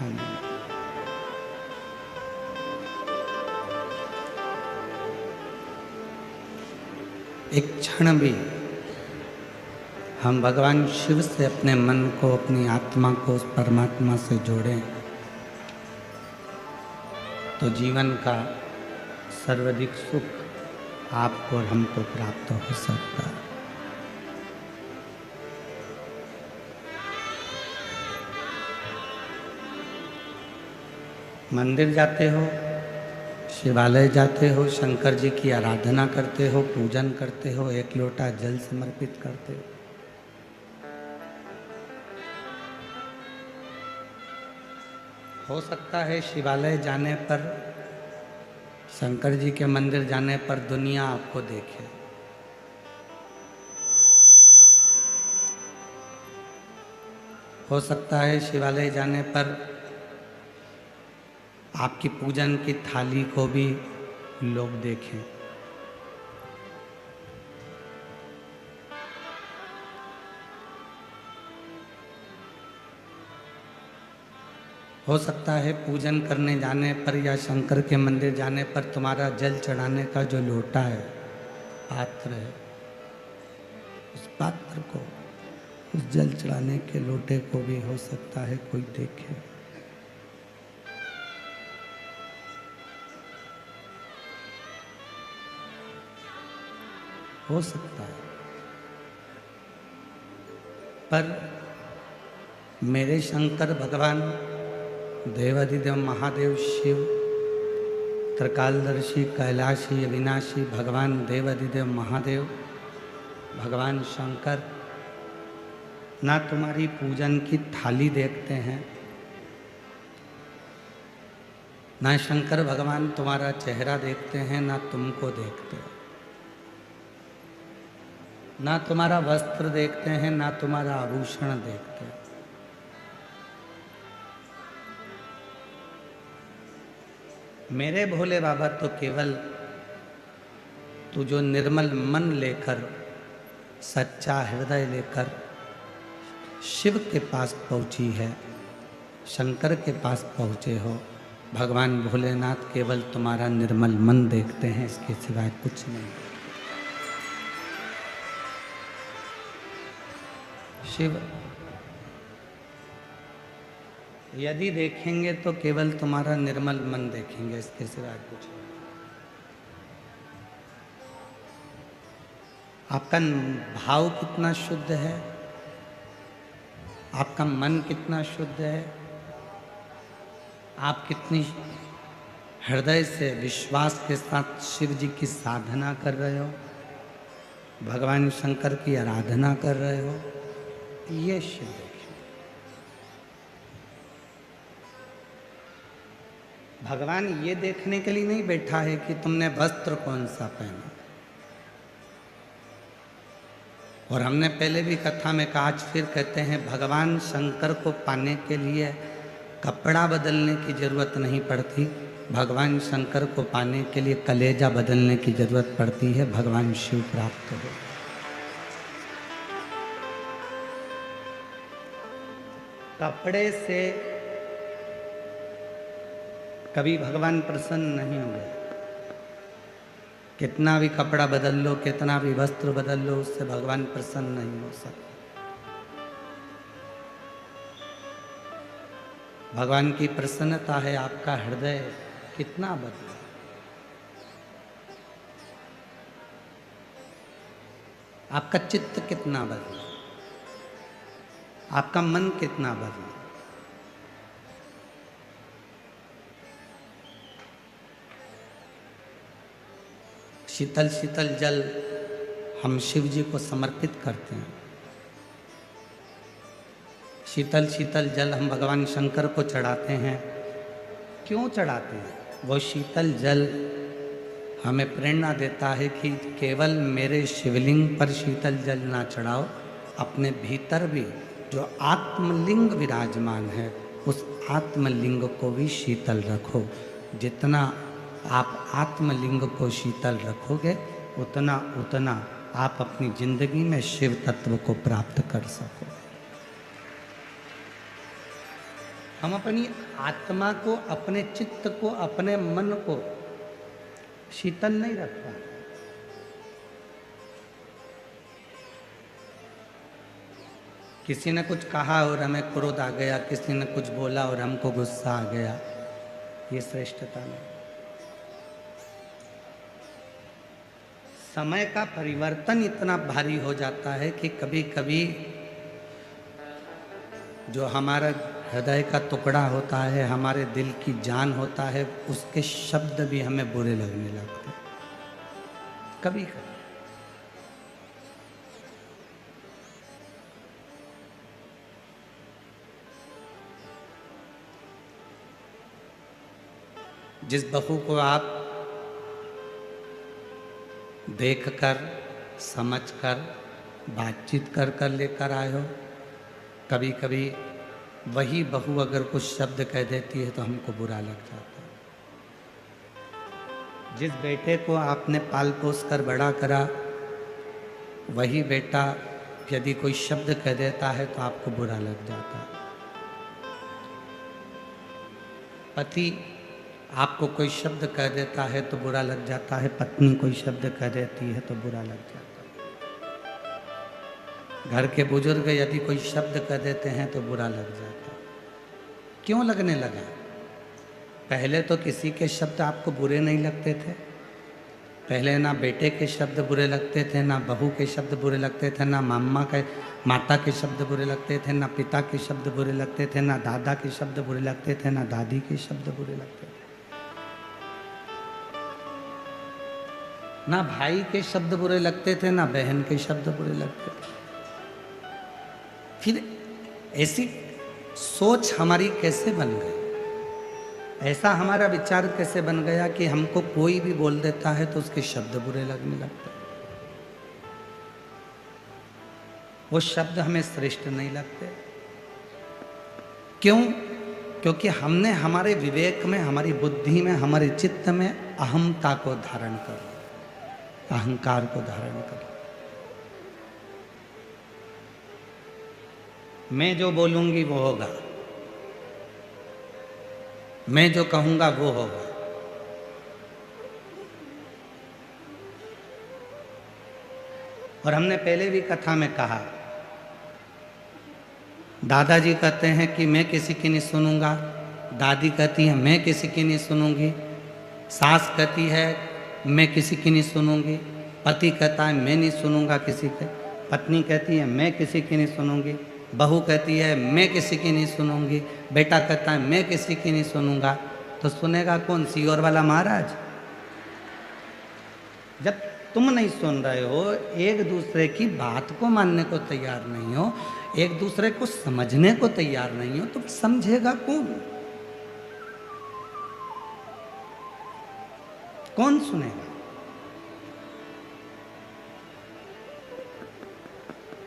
खाने में। एक क्षण भी हम भगवान शिव से अपने मन को, अपनी आत्मा को उस परमात्मा से जोड़ें तो जीवन का सर्वाधिक सुख आपको और हमको प्राप्त हो सकता है। मंदिर जाते हो, शिवालय जाते हो, शंकर जी की आराधना करते हो, पूजन करते हो, एक लोटा जल समर्पित करते हो। हो सकता है शिवालय जाने पर, शंकर जी के मंदिर जाने पर दुनिया आपको देखे। हो सकता है शिवालय जाने पर आपकी पूजन की थाली को भी लोग देखें। हो सकता है पूजन करने जाने पर या शंकर के मंदिर जाने पर तुम्हारा जल चढ़ाने का जो लोटा है, पात्र है, उस पात्र को, उस जल चढ़ाने के लोटे को भी हो सकता है कोई देखे। हो सकता है, पर मेरे शंकर भगवान देवाधिदेव महादेव शिव, त्रिकालदर्शी, कैलाशी, अविनाशी भगवान देवाधिदेव महादेव, भगवान शंकर ना तुम्हारी पूजन की थाली देखते हैं, ना शंकर भगवान तुम्हारा चेहरा देखते हैं, ना तुमको देखते हैं, ना तुम्हारा वस्त्र देखते हैं, ना तुम्हारा आभूषण देखते हैं। मेरे भोले बाबा तो केवल तू जो निर्मल मन लेकर, सच्चा हृदय लेकर शिव के पास पहुंची है, शंकर के पास पहुंचे हो, भगवान भोलेनाथ केवल तुम्हारा निर्मल मन देखते हैं, इसके सिवाय कुछ नहीं। शिव यदि देखेंगे तो केवल तुम्हारा निर्मल मन देखेंगे, इसके सिवाय कुछ नहीं। आपका भाव कितना शुद्ध है, आपका मन कितना शुद्ध है, आप कितनी हृदय से विश्वास के साथ शिव जी की साधना कर रहे हो, भगवान शंकर की आराधना कर रहे हो, ये शिव देखिए। भगवान ये देखने के लिए नहीं बैठा है कि तुमने वस्त्र कौन सा पहना। और हमने पहले भी कथा में कहा, आज फिर कहते हैं, भगवान शंकर को पाने के लिए कपड़ा बदलने की जरूरत नहीं पड़ती, भगवान शंकर को पाने के लिए कलेजा बदलने की जरूरत पड़ती है, भगवान शिव प्राप्त हो। कपड़े से कभी भगवान प्रसन्न नहीं होंगे। कितना भी कपड़ा बदल लो, कितना भी वस्त्र बदल लो, उससे भगवान प्रसन्न नहीं हो सकते। भगवान की प्रसन्नता है आपका हृदय कितना बदला, आपका चित्त कितना बदला, आपका मन कितना बदला। शीतल शीतल जल हम शिव जी को समर्पित करते हैं, शीतल शीतल जल हम भगवान शंकर को चढ़ाते हैं। क्यों चढ़ाते हैं? वो शीतल जल हमें प्रेरणा देता है कि केवल मेरे शिवलिंग पर शीतल जल ना चढ़ाओ, अपने भीतर भी जो आत्मलिंग विराजमान है, उस आत्मलिंग को भी शीतल रखो। जितना आप आत्मलिंग को शीतल रखोगे, उतना उतना आप अपनी जिंदगी में शिव तत्व को प्राप्त कर सको। हम अपनी आत्मा को, अपने चित्त को, अपने मन को शीतल नहीं रख पाते। किसी ने कुछ कहा और हमें क्रोध आ गया, किसी ने कुछ बोला और हमको गुस्सा आ गया, ये श्रेष्ठता नहीं। समय का परिवर्तन इतना भारी हो जाता है कि कभी कभी जो हमारा हृदय का टुकड़ा होता है, हमारे दिल की जान होता है, उसके शब्द भी हमें बुरे लगने लगते हैं कभी कभी। जिस बहू को आप देखकर, समझकर, बातचीत कर कर लेकर आए हो, कभी कभी वही बहू अगर कुछ शब्द कह देती है तो हमको बुरा लग जाता है। जिस बेटे को आपने पाल पोस कर बड़ा करा, वही बेटा यदि कोई शब्द कह देता है तो आपको बुरा लग जाता है। पति आपको कोई शब्द कह देता है तो बुरा लग जाता है, पत्नी कोई शब्द कह देती है तो बुरा लग जाता है। घर के बुजुर्ग यदि कोई शब्द कह देते हैं तो बुरा लग जाता है। क्यों लगने लगा? पहले तो किसी के शब्द आपको बुरे नहीं लगते थे। पहले ना बेटे के शब्द बुरे लगते थे, ना बहू के शब्द बुरे लगते थे, ना माता के शब्द बुरे लगते थे, ना पिता के शब्द बुरे लगते थे, ना दादा के शब्द बुरे लगते थे, ना दादी के शब्द बुरे लगते थे, ना भाई के शब्द बुरे लगते थे, ना बहन के शब्द बुरे लगते थे। फिर ऐसी सोच हमारी कैसे बन गई? ऐसा हमारा विचार कैसे बन गया कि हमको कोई भी बोल देता है तो उसके शब्द बुरे लगने लगते हैं? वो शब्द हमें श्रेष्ठ नहीं लगते। क्यों? क्योंकि हमने हमारे विवेक में, हमारी बुद्धि में, हमारे चित्त में अहमता को धारण कर लिया, अहंकार को धारण कर लिया। मैं जो बोलूंगी वो होगा, मैं जो कहूंगा वो होगा। और हमने पहले भी कथा में कहा, दादाजी कहते हैं कि मैं किसी की नहीं सुनूंगा, दादी कहती है मैं किसी की नहीं सुनूंगी, सास कहती है मैं किसी की नहीं सुनूंगी, पति कहता है मैं नहीं सुनूंगा किसी के, पत्नी कहती है मैं किसी की नहीं सुनूंगी, बहू कहती है मैं किसी की नहीं सुनूंगी, बेटा कहता है मैं किसी की नहीं सुनूंगा। तो सुनेगा कौन? सीओर वाला महाराज। जब तुम नहीं सुन रहे हो, एक दूसरे की बात को मानने को तैयार नहीं हो, एक दूसरे को समझने को तैयार नहीं हो, तो समझेगा कौन? कौन सुनेगा?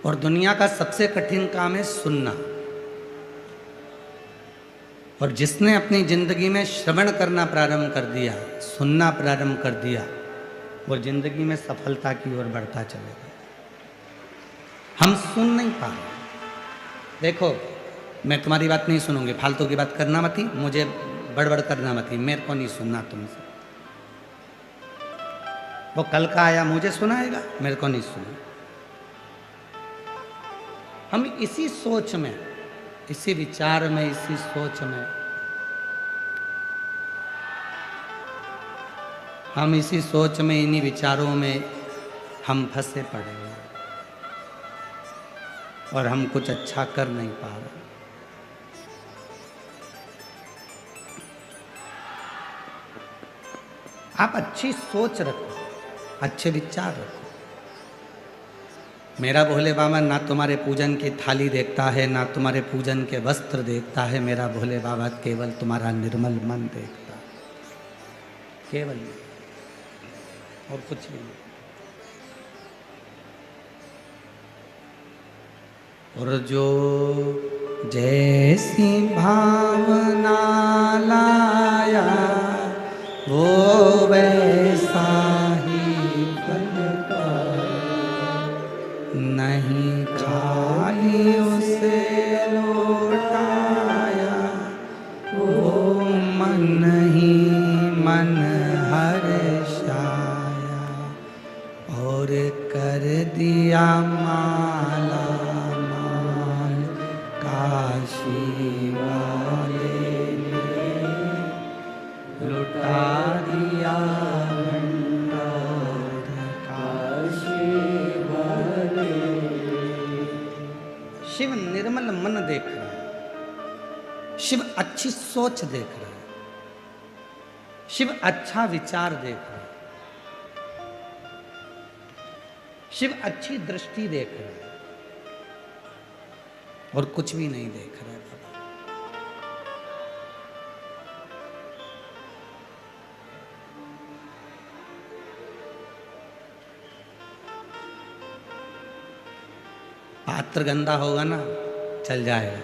और दुनिया का सबसे कठिन काम है सुनना। और जिसने अपनी जिंदगी में श्रवण करना प्रारंभ कर दिया, सुनना प्रारंभ कर दिया, वो जिंदगी में सफलता की ओर बढ़ता चलेगा। हम सुन नहीं पा रहे। देखो, मैं तुम्हारी बात नहीं सुनूंगी, फालतू की बात करना मत ही, मुझे बड़बड़ करना मत ही, मेरे को नहीं सुनना तुमसे। वो कल का आया मुझे सुनाएगा, मेरे को नहीं सुना। हम इसी सोच में, इसी विचार में, इसी सोच में, हम इसी सोच में, इन्हीं विचारों में हम फंसे पड़े हैं और हम कुछ अच्छा कर नहीं पा रहे। आप अच्छी सोच रखो, अच्छे विचार रखो। मेरा भोले बाबा ना तुम्हारे पूजन की थाली देखता है, ना तुम्हारे पूजन के वस्त्र देखता है। मेरा भोले बाबा केवल तुम्हारा निर्मल मन देखता है, केवल, और कुछ भी नहीं। और जो जैसी भावना लाया वो वैसा ही बनता, नहीं खाली उसे लौटाया मन ही मन हर्षाया और कर दिया माला माल काशी वाले ने लुटा दिया भंडार काशी वाले। शिव निर्मल मन देख रहा है, शिव अच्छी सोच देख रहा है, शिव अच्छा विचार देख रहा है, शिव अच्छी दृष्टि देख रहा है और कुछ भी नहीं देख रहा है बाबा। पात्र गंदा होगा ना चल जाएगा,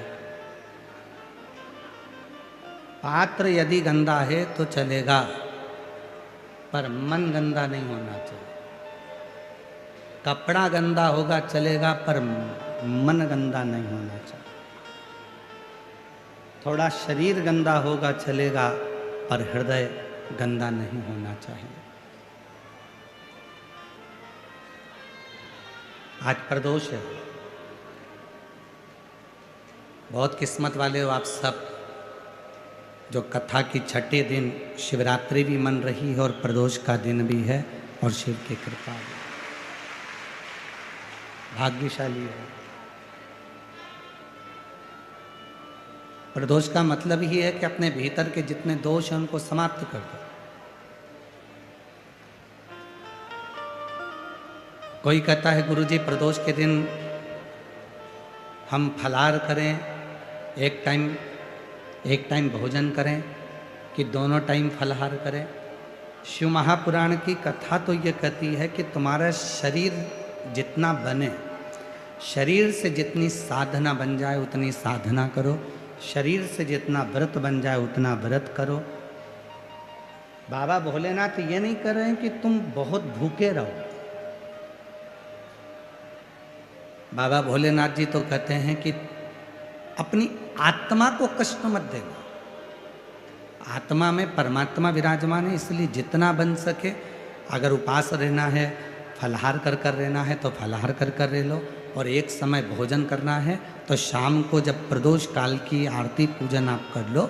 पात्र यदि गंदा है तो चलेगा, पर मन गंदा नहीं होना चाहिए। कपड़ा गंदा होगा चलेगा, पर मन गंदा नहीं होना चाहिए। थोड़ा शरीर गंदा होगा चलेगा, पर हृदय गंदा नहीं होना चाहिए। आज प्रदोष है, बहुत किस्मत वाले हो आप सब जो कथा की छठे दिन शिवरात्रि भी मन रही है और प्रदोष का दिन भी है और शिव की कृपा भी, भाग्यशाली है। प्रदोष का मतलब ही है कि अपने भीतर के जितने दोष हैं उनको समाप्त कर दो। कोई कहता है गुरुजी प्रदोष के दिन हम फलाहार करें, एक टाइम भोजन करें कि दोनों टाइम फलाहार करें। शिव महापुराण की कथा तो ये कहती है कि तुम्हारा शरीर जितना बने, शरीर से जितनी साधना बन जाए उतनी साधना करो, शरीर से जितना व्रत बन जाए उतना व्रत करो। बाबा भोलेनाथ ये नहीं कर रहे हैं कि तुम बहुत भूखे रहो। बाबा भोलेनाथ जी तो कहते हैं कि अपनी आत्मा को कष्ट मत देना। आत्मा में परमात्मा विराजमान है, इसलिए जितना बन सके, अगर उपास रहना है, फलाहार कर रहना है तो फलाहार कर रह लो, और एक समय भोजन करना है तो शाम को जब प्रदोष काल की आरती पूजन आप कर लो,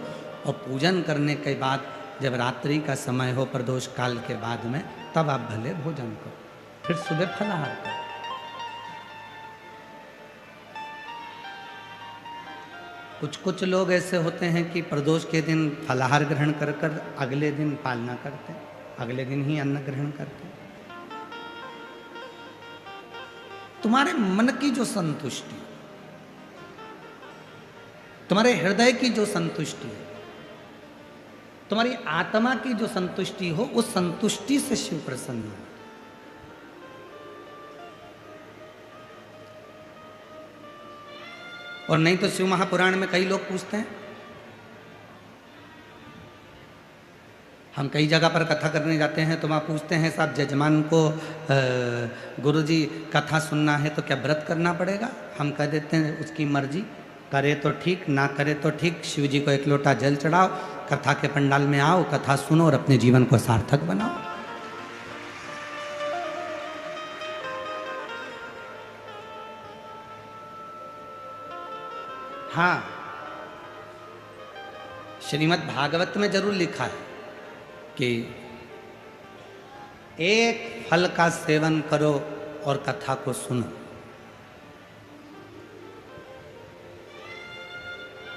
और पूजन करने के बाद जब रात्रि का समय हो प्रदोष काल के बाद में, तब आप भले भोजन करो, फिर सुबह फलाहार करो। कुछ लोग ऐसे होते हैं कि प्रदोष के दिन फलाहार ग्रहण कर अगले दिन पालना करते, अगले दिन ही अन्न ग्रहण करते। तुम्हारे मन की जो संतुष्टि, तुम्हारे हृदय की जो संतुष्टि है, तुम्हारी आत्मा की जो संतुष्टि हो, उस संतुष्टि से शिव प्रसन्न हो। और नहीं तो शिव महापुराण में कई लोग पूछते हैं, हम कई जगह पर कथा करने जाते हैं तो वहाँ पूछते हैं साहब जजमान को गुरुजी कथा सुनना है तो क्या व्रत करना पड़ेगा? हम कह देते हैं उसकी मर्जी, करे तो ठीक, ना करे तो ठीक। शिव जी को एक लोटा जल चढ़ाओ, कथा के पंडाल में आओ, कथा सुनो और अपने जीवन को सार्थक बनाओ। हाँ, श्रीमद् भागवत में जरूर लिखा है कि एक फल का सेवन करो और कथा को सुनो।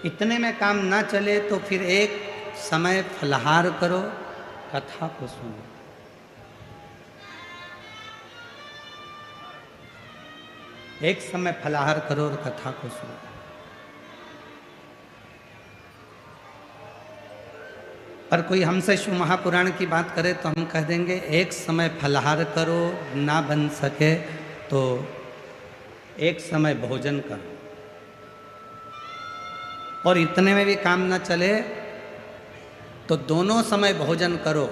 इतने में काम ना चले तो फिर एक समय फलाहार करो, कथा को सुनो। एक समय फलाहार करो और कथा को सुनो। पर कोई हमसे शिव महापुराण की बात करे तो हम कह देंगे एक समय फलाहार करो, ना बन सके तो एक समय भोजन करो, और इतने में भी काम ना चले तो दोनों समय भोजन करो,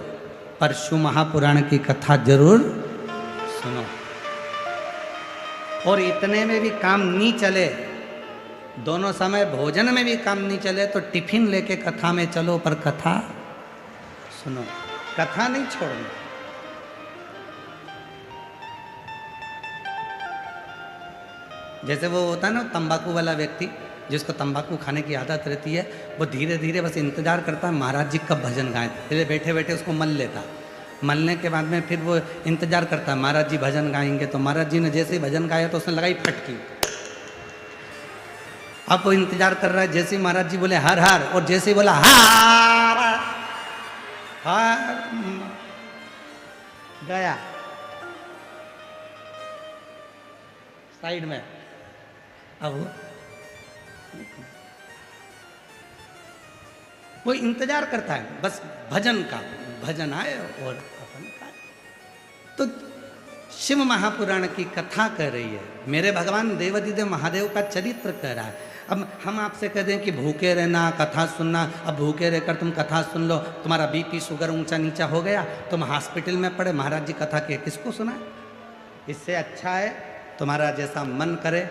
पर शिव महापुराण की कथा जरूर सुनो। और इतने में भी काम नहीं चले दोनों समय भोजन में भी काम नहीं चले तो टिफिन लेके कथा में चलो, पर कथा सुनो, कथा नहीं छोड़नी। जैसे वो होता है ना तंबाकू वाला व्यक्ति, जिसको तंबाकू खाने की आदत रहती है, वो धीरे धीरे बस इंतजार करता है महाराज जी कब भजन गाएं, फिर बैठे बैठे उसको मल लेता। मलने के बाद में फिर वो इंतजार करता है महाराज जी भजन गाएंगे, तो महाराज जी ने जैसे ही भजन गाया तो उसने लगाई फटकी। अब वो इंतजार कर रहा है, जैसे ही महाराज जी बोले हर हर, और जैसे ही बोला हार हार गया साइड में। अब वो इंतजार करता है बस भजन का, भजन आए और अपन का। तो शिव महापुराण की कथा कर रही है, मेरे भगवान देवाधिदेव महादेव का चरित्र कह रहा है। अब हम आपसे कह दें कि भूखे रहना, कथा सुनना, अब भूखे रहकर तुम कथा सुन लो, तुम्हारा बीपी शुगर ऊंचा नीचा हो गया, तुम हॉस्पिटल में पड़े, महाराज जी कथा के किसको सुना? इससे अच्छा है तुम्हारा जैसा मन करे,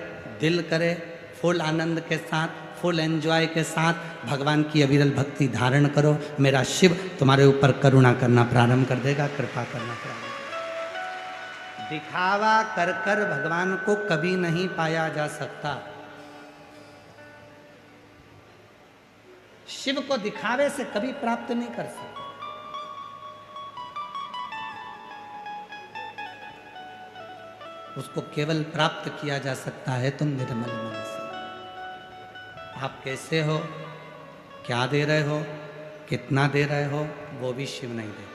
दिल करे, फुल आनंद के साथ, फुल एंजॉय के साथ भगवान की अविरल भक्ति धारण करो। मेरा शिव तुम्हारे ऊपर करुणा करना प्रारंभ कर देगा, कृपा करना प्रारंभ कर। दिखावा कर कर भगवान को कभी नहीं पाया जा सकता। शिव को दिखावे से कभी प्राप्त नहीं कर सकते। उसको केवल प्राप्त किया जा सकता है तो निर्मल मन से। आप कैसे हो, क्या दे रहे हो, कितना दे रहे हो, वो भी शिव नहीं देते।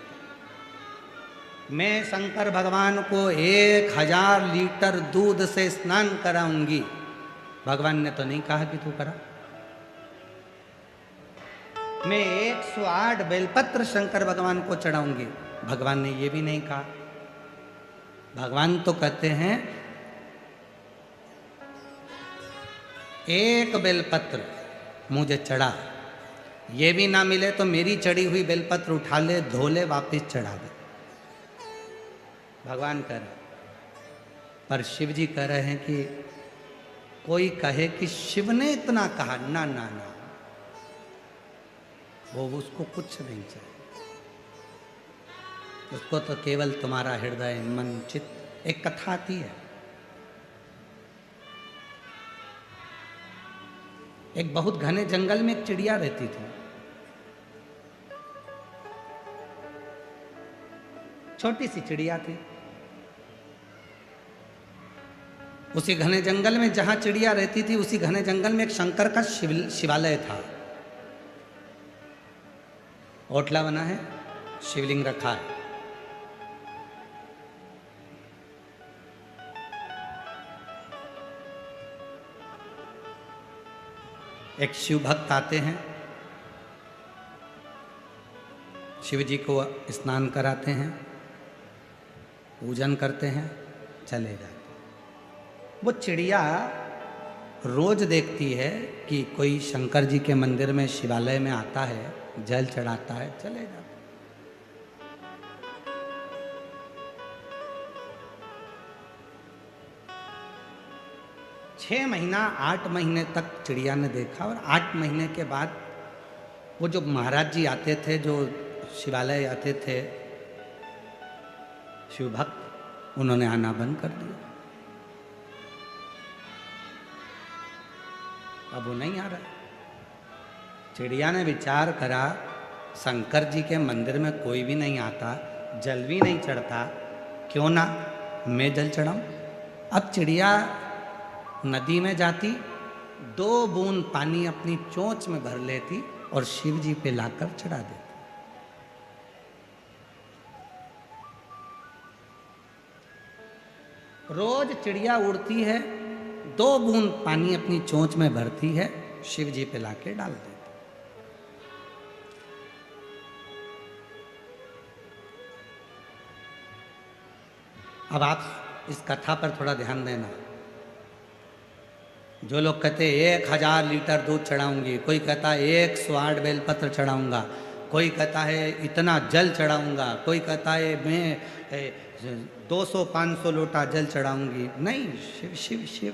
मैं शंकर भगवान को 1000 लीटर दूध से स्नान कराऊंगी, भगवान ने तो नहीं कहा कि तू करा। मैं 108 बेलपत्र शंकर भगवान को चढ़ाऊंगी, भगवान ने ये भी नहीं कहा। भगवान तो कहते हैं एक बेलपत्र मुझे चढ़ा, ये भी ना मिले तो मेरी चढ़ी हुई बेलपत्र उठा ले, धो ले, वापिस चढ़ा दे। भगवान कह रहे, पर शिव जी कह रहे हैं कि कोई कहे कि शिव ने इतना कहा, ना ना ना, वो उसको कुछ नहीं चाहिए, उसको तो केवल तुम्हारा हृदय मन चित्त। एक कथा आती है, एक बहुत घने जंगल में एक चिड़िया रहती थी, छोटी सी चिड़िया थी। उसी घने जंगल में जहां चिड़िया रहती थी, उसी घने जंगल में एक शंकर का शिवालय था। ओटला बना है, शिवलिंग रखा है। एक शिव भक्त आते हैं, शिव जी को स्नान कराते हैं, पूजन करते हैं, चले जाते हैं। वो चिड़िया रोज देखती है कि कोई शंकर जी के मंदिर में, शिवालय में आता है, जल चढ़ाता है, चले जाते हैं। 6 महीना 8 महीने तक चिड़िया ने देखा, और 8 महीने के बाद वो जो महाराज जी आते थे, जो शिवालय आते थे शिव भक्त, उन्होंने आना बंद कर दिया। अब वो नहीं आ रहा। चिड़िया ने विचार करा, शंकर जी के मंदिर में कोई भी नहीं आता, जल भी नहीं चढ़ता, क्यों ना मैं जल चढ़ाऊं। अब चिड़िया नदी में जाती, 2 बूंद पानी अपनी चोंच में भर लेती और शिव जी पे लाकर चढ़ा देती। रोज चिड़िया उड़ती है, 2 बूंद पानी अपनी चोंच में भरती है, शिव जी पे लाके डाल देती। अब आप इस कथा पर थोड़ा ध्यान देना। जो लोग कहते हैं 1000 लीटर दूध चढ़ाऊंगी, कोई कहता है 108 बेलपत्र चढ़ाऊंगा, कोई कहता है इतना जल चढ़ाऊंगा, कोई कहता है मैं 200-500 लोटा जल चढ़ाऊंगी। नहीं, शिव शिव शिव।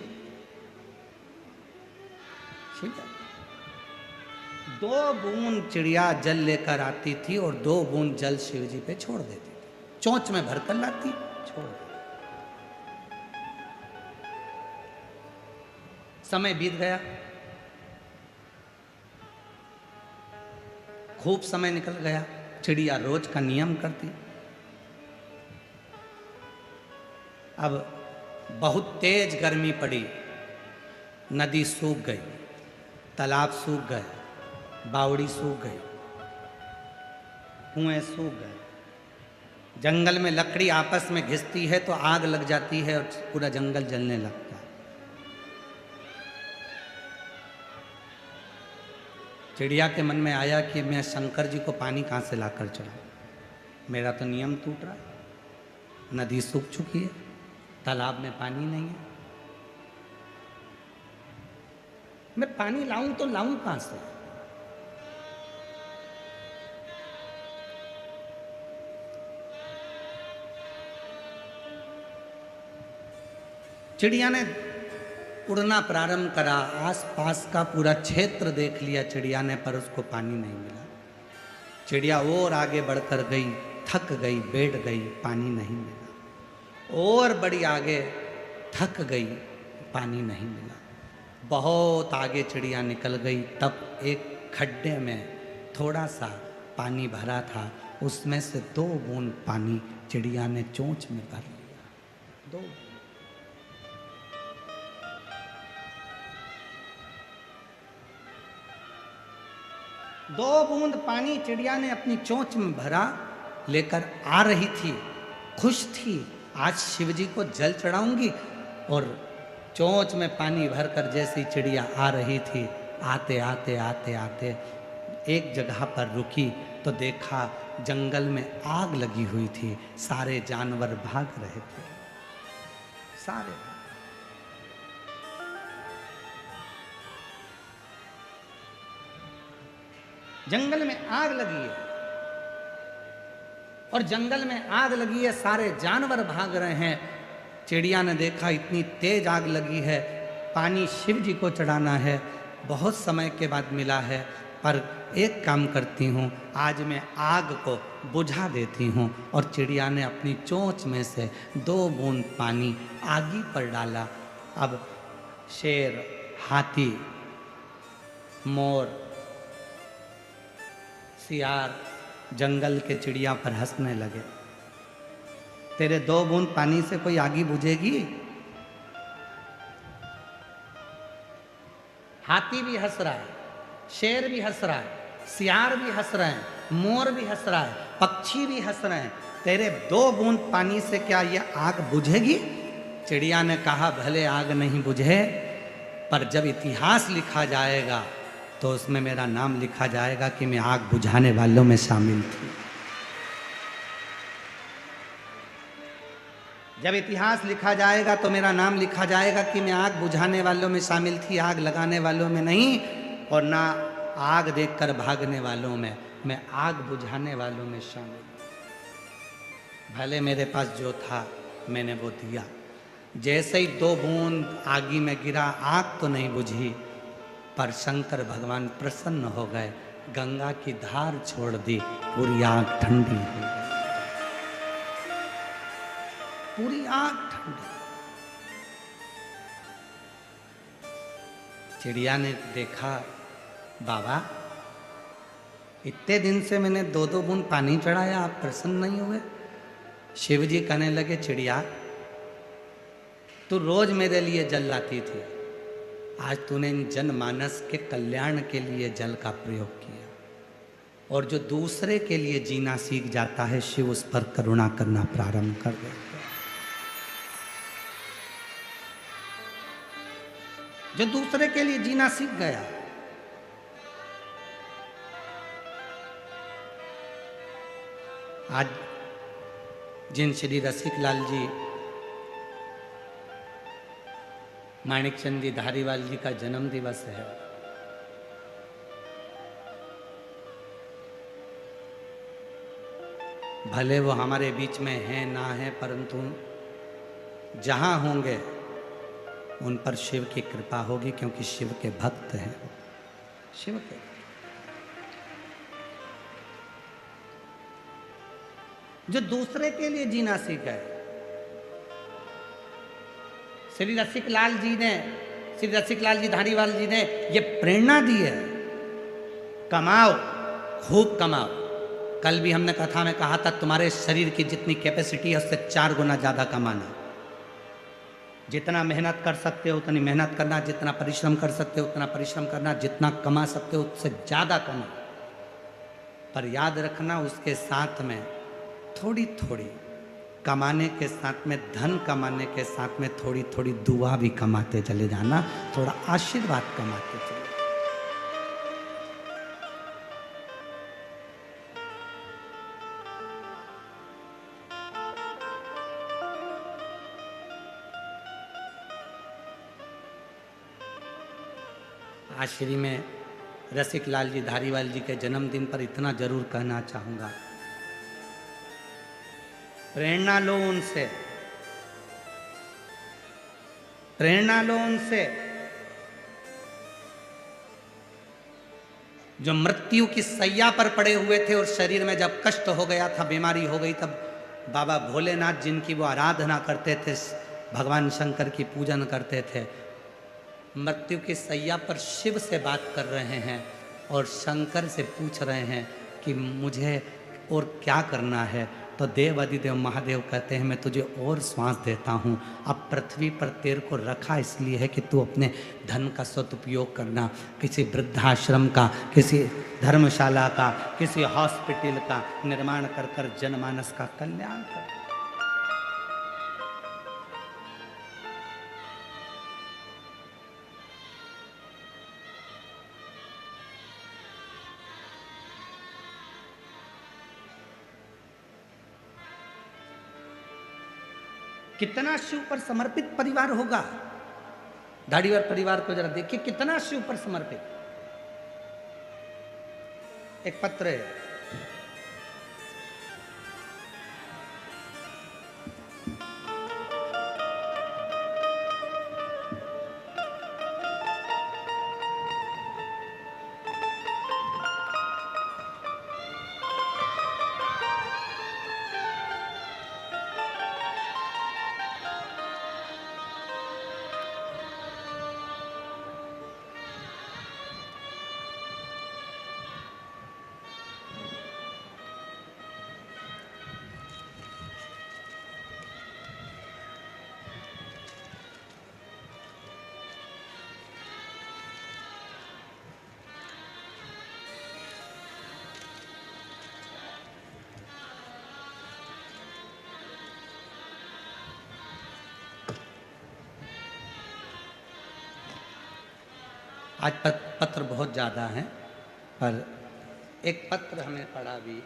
ठीक है। 2 बूंद चिड़िया जल लेकर आती थी और 2 बूंद जल शिव जी पे छोड़ देती थी। चोंच में भरकर लाती, छोड़ देती। समय बीत गया, खूब समय निकल गया। चिड़िया रोज का नियम करती। अब बहुत तेज गर्मी पड़ी, नदी सूख गई, तालाब सूख गए, बावड़ी सूख गई, कुएं सूख गए। जंगल में लकड़ी आपस में घिसती है तो आग लग जाती है और पूरा जंगल जलने लगता है। चिड़िया के मन में आया कि मैं शंकर जी को पानी कहाँ से लाकर चढ़ाऊं, मेरा तो नियम टूट रहा है। नदी सूख चुकी है, तालाब में पानी नहीं है, मैं पानी लाऊं तो लाऊं कहां से? चिड़िया ने उड़ना प्रारंभ करा, आसपास का पूरा क्षेत्र देख लिया चिड़िया ने, पर उसको पानी नहीं मिला। चिड़िया और आगे बढ़कर गई, थक गई, बैठ गई, पानी नहीं मिला। और बड़ी आगे थक गई, पानी नहीं मिला। बहुत आगे चिड़िया निकल गई, तब एक खड्डे में थोड़ा सा पानी भरा था, उसमें से 2 बूंद पानी चिड़िया ने चोंच में भर लिया। 2 बूंद पानी चिड़िया ने अपनी चोंच में भरा, लेकर आ रही थी, खुश थी, आज शिव जी को जल चढ़ाऊंगी। और चोंच में पानी भरकर जैसी चिड़िया आ रही थी, आते आते आते आते एक जगह पर रुकी तो देखा जंगल में आग लगी हुई थी, सारे जानवर भाग रहे थे, सारे। जंगल में आग लगी है और जंगल में आग लगी है, सारे जानवर भाग रहे हैं। चिड़िया ने देखा इतनी तेज आग लगी है, पानी शिव जी को चढ़ाना है, बहुत समय के बाद मिला है, पर एक काम करती हूँ, आज मैं आग को बुझा देती हूँ। और चिड़िया ने अपनी चोंच में से 2 बूंद पानी आगी पर डाला। अब शेर, हाथी, मोर, सियार जंगल के चिड़िया पर हंसने लगे। तेरे 2 बूंद पानी से कोई आगी बुझेगी? हाथी भी हंस रहा है, शेर भी हंस रहा है, सियार भी हंस रहे हैं, मोर भी हंस रहा है, पक्षी भी हंस रहे हैं। तेरे 2 बूंद पानी से क्या ये आग बुझेगी? चिड़िया ने कहा भले आग नहीं बुझे, पर जब इतिहास लिखा जाएगा तो उसमें मेरा नाम लिखा जाएगा कि मैं आग बुझाने वालों में शामिल थी। जब इतिहास लिखा जाएगा तो मेरा नाम लिखा जाएगा कि मैं आग बुझाने वालों में शामिल थी, आग लगाने वालों में नहीं, और ना आग देखकर भागने वालों में, मैं आग बुझाने वालों में शामिल। भले मेरे पास जो था मैंने वो दिया। जैसे ही 2 बूंद आगी में गिरा, आग तो नहीं बुझी, पर शंकर भगवान प्रसन्न हो गए, गंगा की धार छोड़ दी, पूरी आग ठंडी हो गई, पूरी आग ठंडी। चिड़िया ने देखा, बाबा इतने दिन से मैंने 2-2 बूंद पानी चढ़ाया, आप प्रसन्न नहीं हुए? शिव जी कहने लगे, चिड़िया तू रोज मेरे लिए जल लाती थी, आज तूने इन जनमानस के कल्याण के लिए जल का प्रयोग किया, और जो दूसरे के लिए जीना सीख जाता है, शिव उस पर करुणा करना प्रारंभ कर देते हैं। जो दूसरे के लिए जीना सीख गया, आज जिन श्री रसिकलाल जी, माणिकचंद जी धारीवाल जी का जन्म दिवस है, भले वो हमारे बीच में हैं ना हैं, परंतु जहाँ होंगे उन पर शिव की कृपा होगी, क्योंकि शिव के भक्त हैं। शिव के। जो दूसरे के लिए जीना सीखा है। श्री रसिक लाल जी ने, श्री रसिक लाल जी धारीवाल जी ने ये प्रेरणा दी है, कमाओ, खूब कमाओ। कल भी हमने कथा में कहा था, तुम्हारे शरीर की जितनी कैपेसिटी है उससे 4 गुना ज्यादा कमाना। जितना मेहनत कर सकते हो उतनी मेहनत करना, जितना परिश्रम कर सकते हो उतना परिश्रम करना, जितना कमा सकते हो उससे ज्यादा कमा। पर याद रखना, उसके साथ में थोड़ी थोड़ी कमाने के साथ में, धन कमाने के साथ में थोड़ी थोड़ी दुआ भी कमाते चले जाना, थोड़ा आशीर्वाद कमाते चले। आश्री में रसिक लाल जी धारीवाल जी के जन्मदिन पर इतना जरूर कहना चाहूंगा, प्रेरणा लो उनसे, प्रेरणा लो उनसे। जो मृत्यु की सैया पर पड़े हुए थे और शरीर में जब कष्ट हो गया था, बीमारी हो गई, तब बाबा भोलेनाथ जिनकी वो आराधना करते थे, भगवान शंकर की पूजन करते थे, मृत्यु की सैया पर शिव से बात कर रहे हैं और शंकर से पूछ रहे हैं कि मुझे और क्या करना है। तो देव अधिदेव महादेव कहते हैं, मैं तुझे और श्वास देता हूँ। अब पृथ्वी पर तेरे को रखा इसलिए है कि तू अपने धन का सदुपयोग करना, किसी वृद्धाश्रम का, किसी धर्मशाला का, किसी हॉस्पिटल का निर्माण कर कर जनमानस का कल्याण कर। कितना शिव पर समर्पित परिवार होगा। धारीवाल परिवार को जरा देखिए, कितना शिव पर समर्पित। एक पत्र है, आज पत्र बहुत ज़्यादा हैं, पर एक पत्र हमें पढ़ा भी।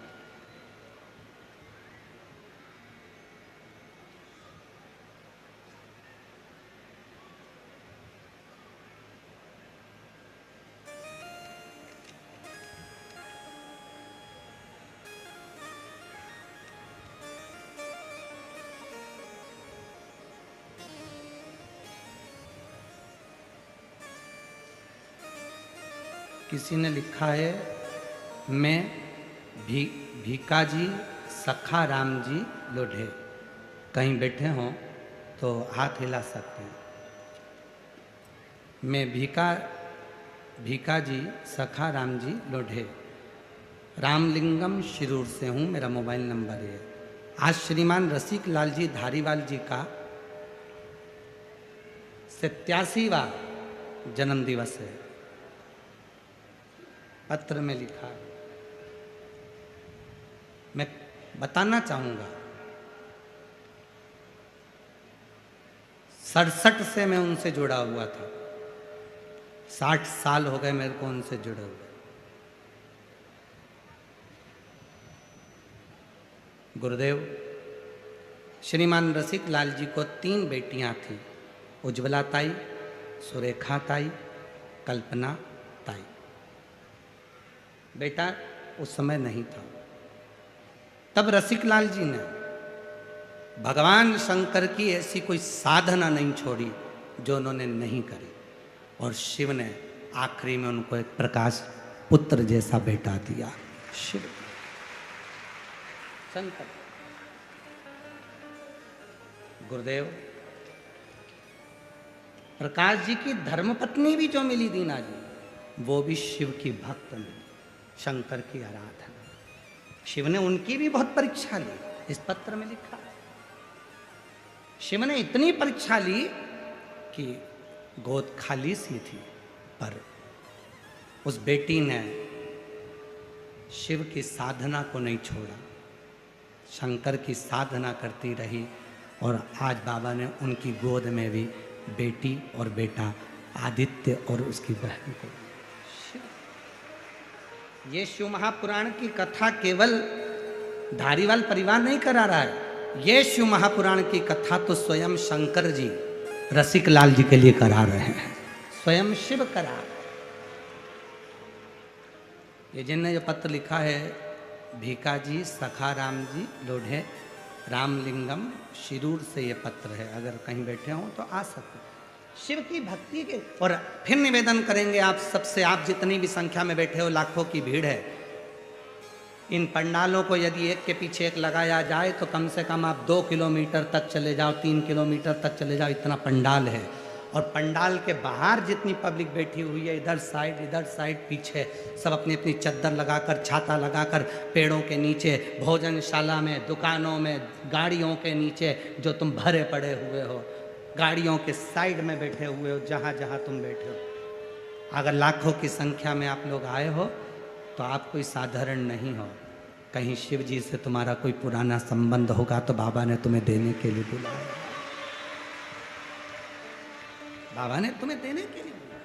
किसी ने लिखा है, मैं भीकाजी सखा राम जी लोढ़े। कहीं बैठे हों तो हाथ हिला सकते हैं। मैं भीकाजी सखा राम जी लोढ़े, रामलिंगम शिरूर से हूँ, मेरा मोबाइल नंबर है। आज श्रीमान रसिक लाल जी धारीवाल जी का 87वां जन्म दिवस है। पत्र में लिखा, मैं बताना चाहूंगा, 67 से मैं उनसे जुड़ा हुआ था। 60 साल हो गए मेरे को उनसे जुड़े हुए। गुरुदेव, श्रीमान रसिक लाल जी को 3 बेटियां थी, उज्ज्वला ताई, सुरेखा ताई, कल्पना ताई। बेटा उस समय नहीं था। तब रसिक लाल जी ने भगवान शंकर की ऐसी कोई साधना नहीं छोड़ी जो उन्होंने नहीं करी, और शिव ने आखिरी में उनको एक प्रकाश पुत्र जैसा बेटा दिया, शिव शंकर। गुरुदेव प्रकाश जी की धर्मपत्नी भी जो मिली दीना जी, वो भी शिव की भक्त मिली, शंकर की आराधना। शिव ने उनकी भी बहुत परीक्षा ली, इस पत्र में लिखा। शिव ने इतनी परीक्षा ली कि गोद खाली सी थी, पर उस बेटी ने शिव की साधना को नहीं छोड़ा, शंकर की साधना करती रही। और आज बाबा ने उनकी गोद में भी बेटी और बेटा आदित्य और उसकी बहन को। ये शिव महापुराण की कथा केवल धारीवाल परिवार नहीं करा रहा है, ये शिव महापुराण की कथा तो स्वयं शंकर जी रसिक लाल जी के लिए करा रहे हैं, स्वयं शिव करा रहे हैं। ये जिनने जो पत्र लिखा है, भीकाजी सखा राम जी लोढ़े रामलिंगम शिरूर से ये पत्र है, अगर कहीं बैठे हो तो आ सकते। शिव की भक्ति के, और फिर निवेदन करेंगे आप सबसे, आप जितनी भी संख्या में बैठे हो, लाखों की भीड़ है, इन पंडालों को यदि एक के पीछे एक लगाया जाए तो कम से कम आप 2 किलोमीटर तक चले जाओ, 3 किलोमीटर तक चले जाओ, इतना पंडाल है। और पंडाल के बाहर जितनी पब्लिक बैठी हुई है, इधर साइड पीछे, सब अपनी अपनी चद्दर लगाकर, छाता लगाकर, पेड़ों के नीचे, भोजनशाला में, दुकानों में, गाड़ियों के नीचे जो तुम भरे पड़े हुए हो, गाड़ियों के साइड में बैठे हुए हो, जहाँ जहाँ तुम बैठे हो, अगर लाखों की संख्या में आप लोग आए हो तो आप कोई साधारण नहीं हो। कहीं शिव जी से तुम्हारा कोई पुराना संबंध होगा तो बाबा ने तुम्हें देने के लिए बुलाया, बाबा ने तुम्हें देने के लिए बुलाया।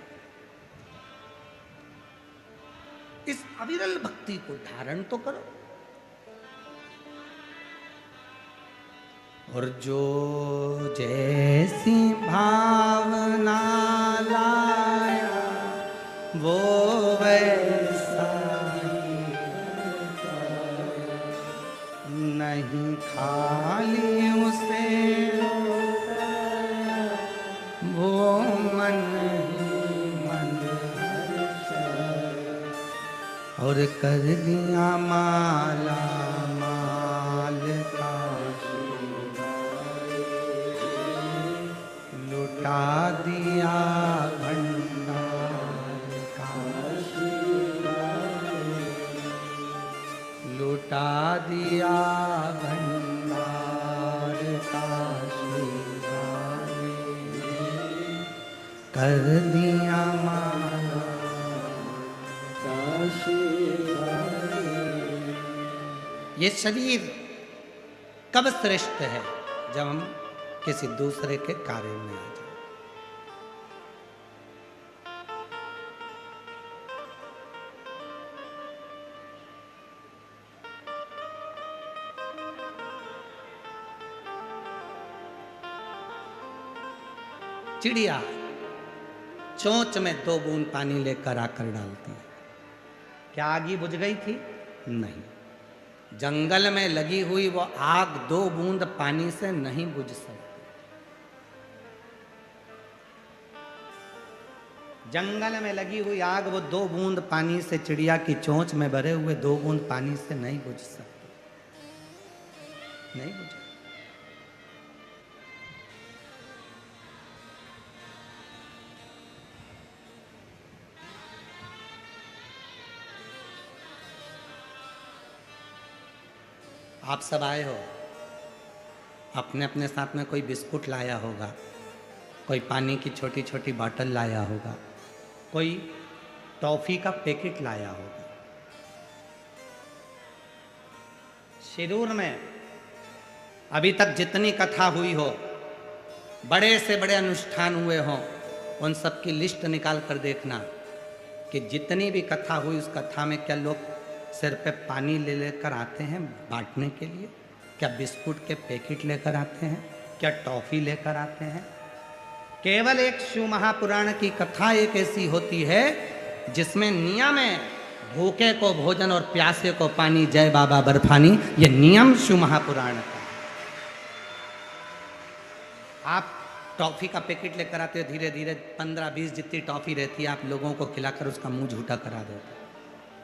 इस अविरल भक्ति को धारण तो करो। और जो जैसी भावना लाया वो वैसा नहीं, खाली उसे वो मन ही मन, और कर दिया माला माल का, लुटा दिया भंडार का, लुटा दिया भंडार का, कर दिया माला का शिवाय। ये शरीर कब श्रेष्ठ है? जब हम किसी दूसरे के कार्य में आ जाए। चिड़िया चोंच में 2 बूंद पानी लेकर आकर डालती है, क्या आग ही बुझ गई थी? नहीं। जंगल में लगी हुई वो आग 2 बूंद पानी से नहीं बुझ सकती। जंगल में लगी हुई आग वो 2 बूंद पानी से, चिड़िया की चोंच में भरे हुए 2 बूंद पानी से नहीं बुझ सकती, नहीं बुझ। आप सब आए हो, अपने अपने साथ में कोई बिस्कुट लाया होगा, कोई पानी की छोटी छोटी बॉटल लाया होगा, कोई टॉफी का पैकेट लाया होगा। शिरूर में अभी तक जितनी कथा हुई हो, बड़े से बड़े अनुष्ठान हुए हों, उन सब की लिस्ट निकाल कर देखना कि जितनी भी कथा हुई उस कथा में क्या लोग सिर पे पानी ले लेकर आते हैं बांटने के लिए? क्या बिस्कुट के पैकेट लेकर आते हैं? क्या टॉफी लेकर आते हैं? केवल एक शिव महापुराण की कथा एक ऐसी होती है जिसमें नियम है, भूखे को भोजन और प्यासे को पानी, जय बाबा बर्फानी। ये नियम शिव महापुराण का। आप टॉफ़ी का पैकेट लेकर आते हो, धीरे धीरे 15-20 जितनी टॉफ़ी रहती है आप लोगों को खिलाकर उसका मुंह झूठा करा देता।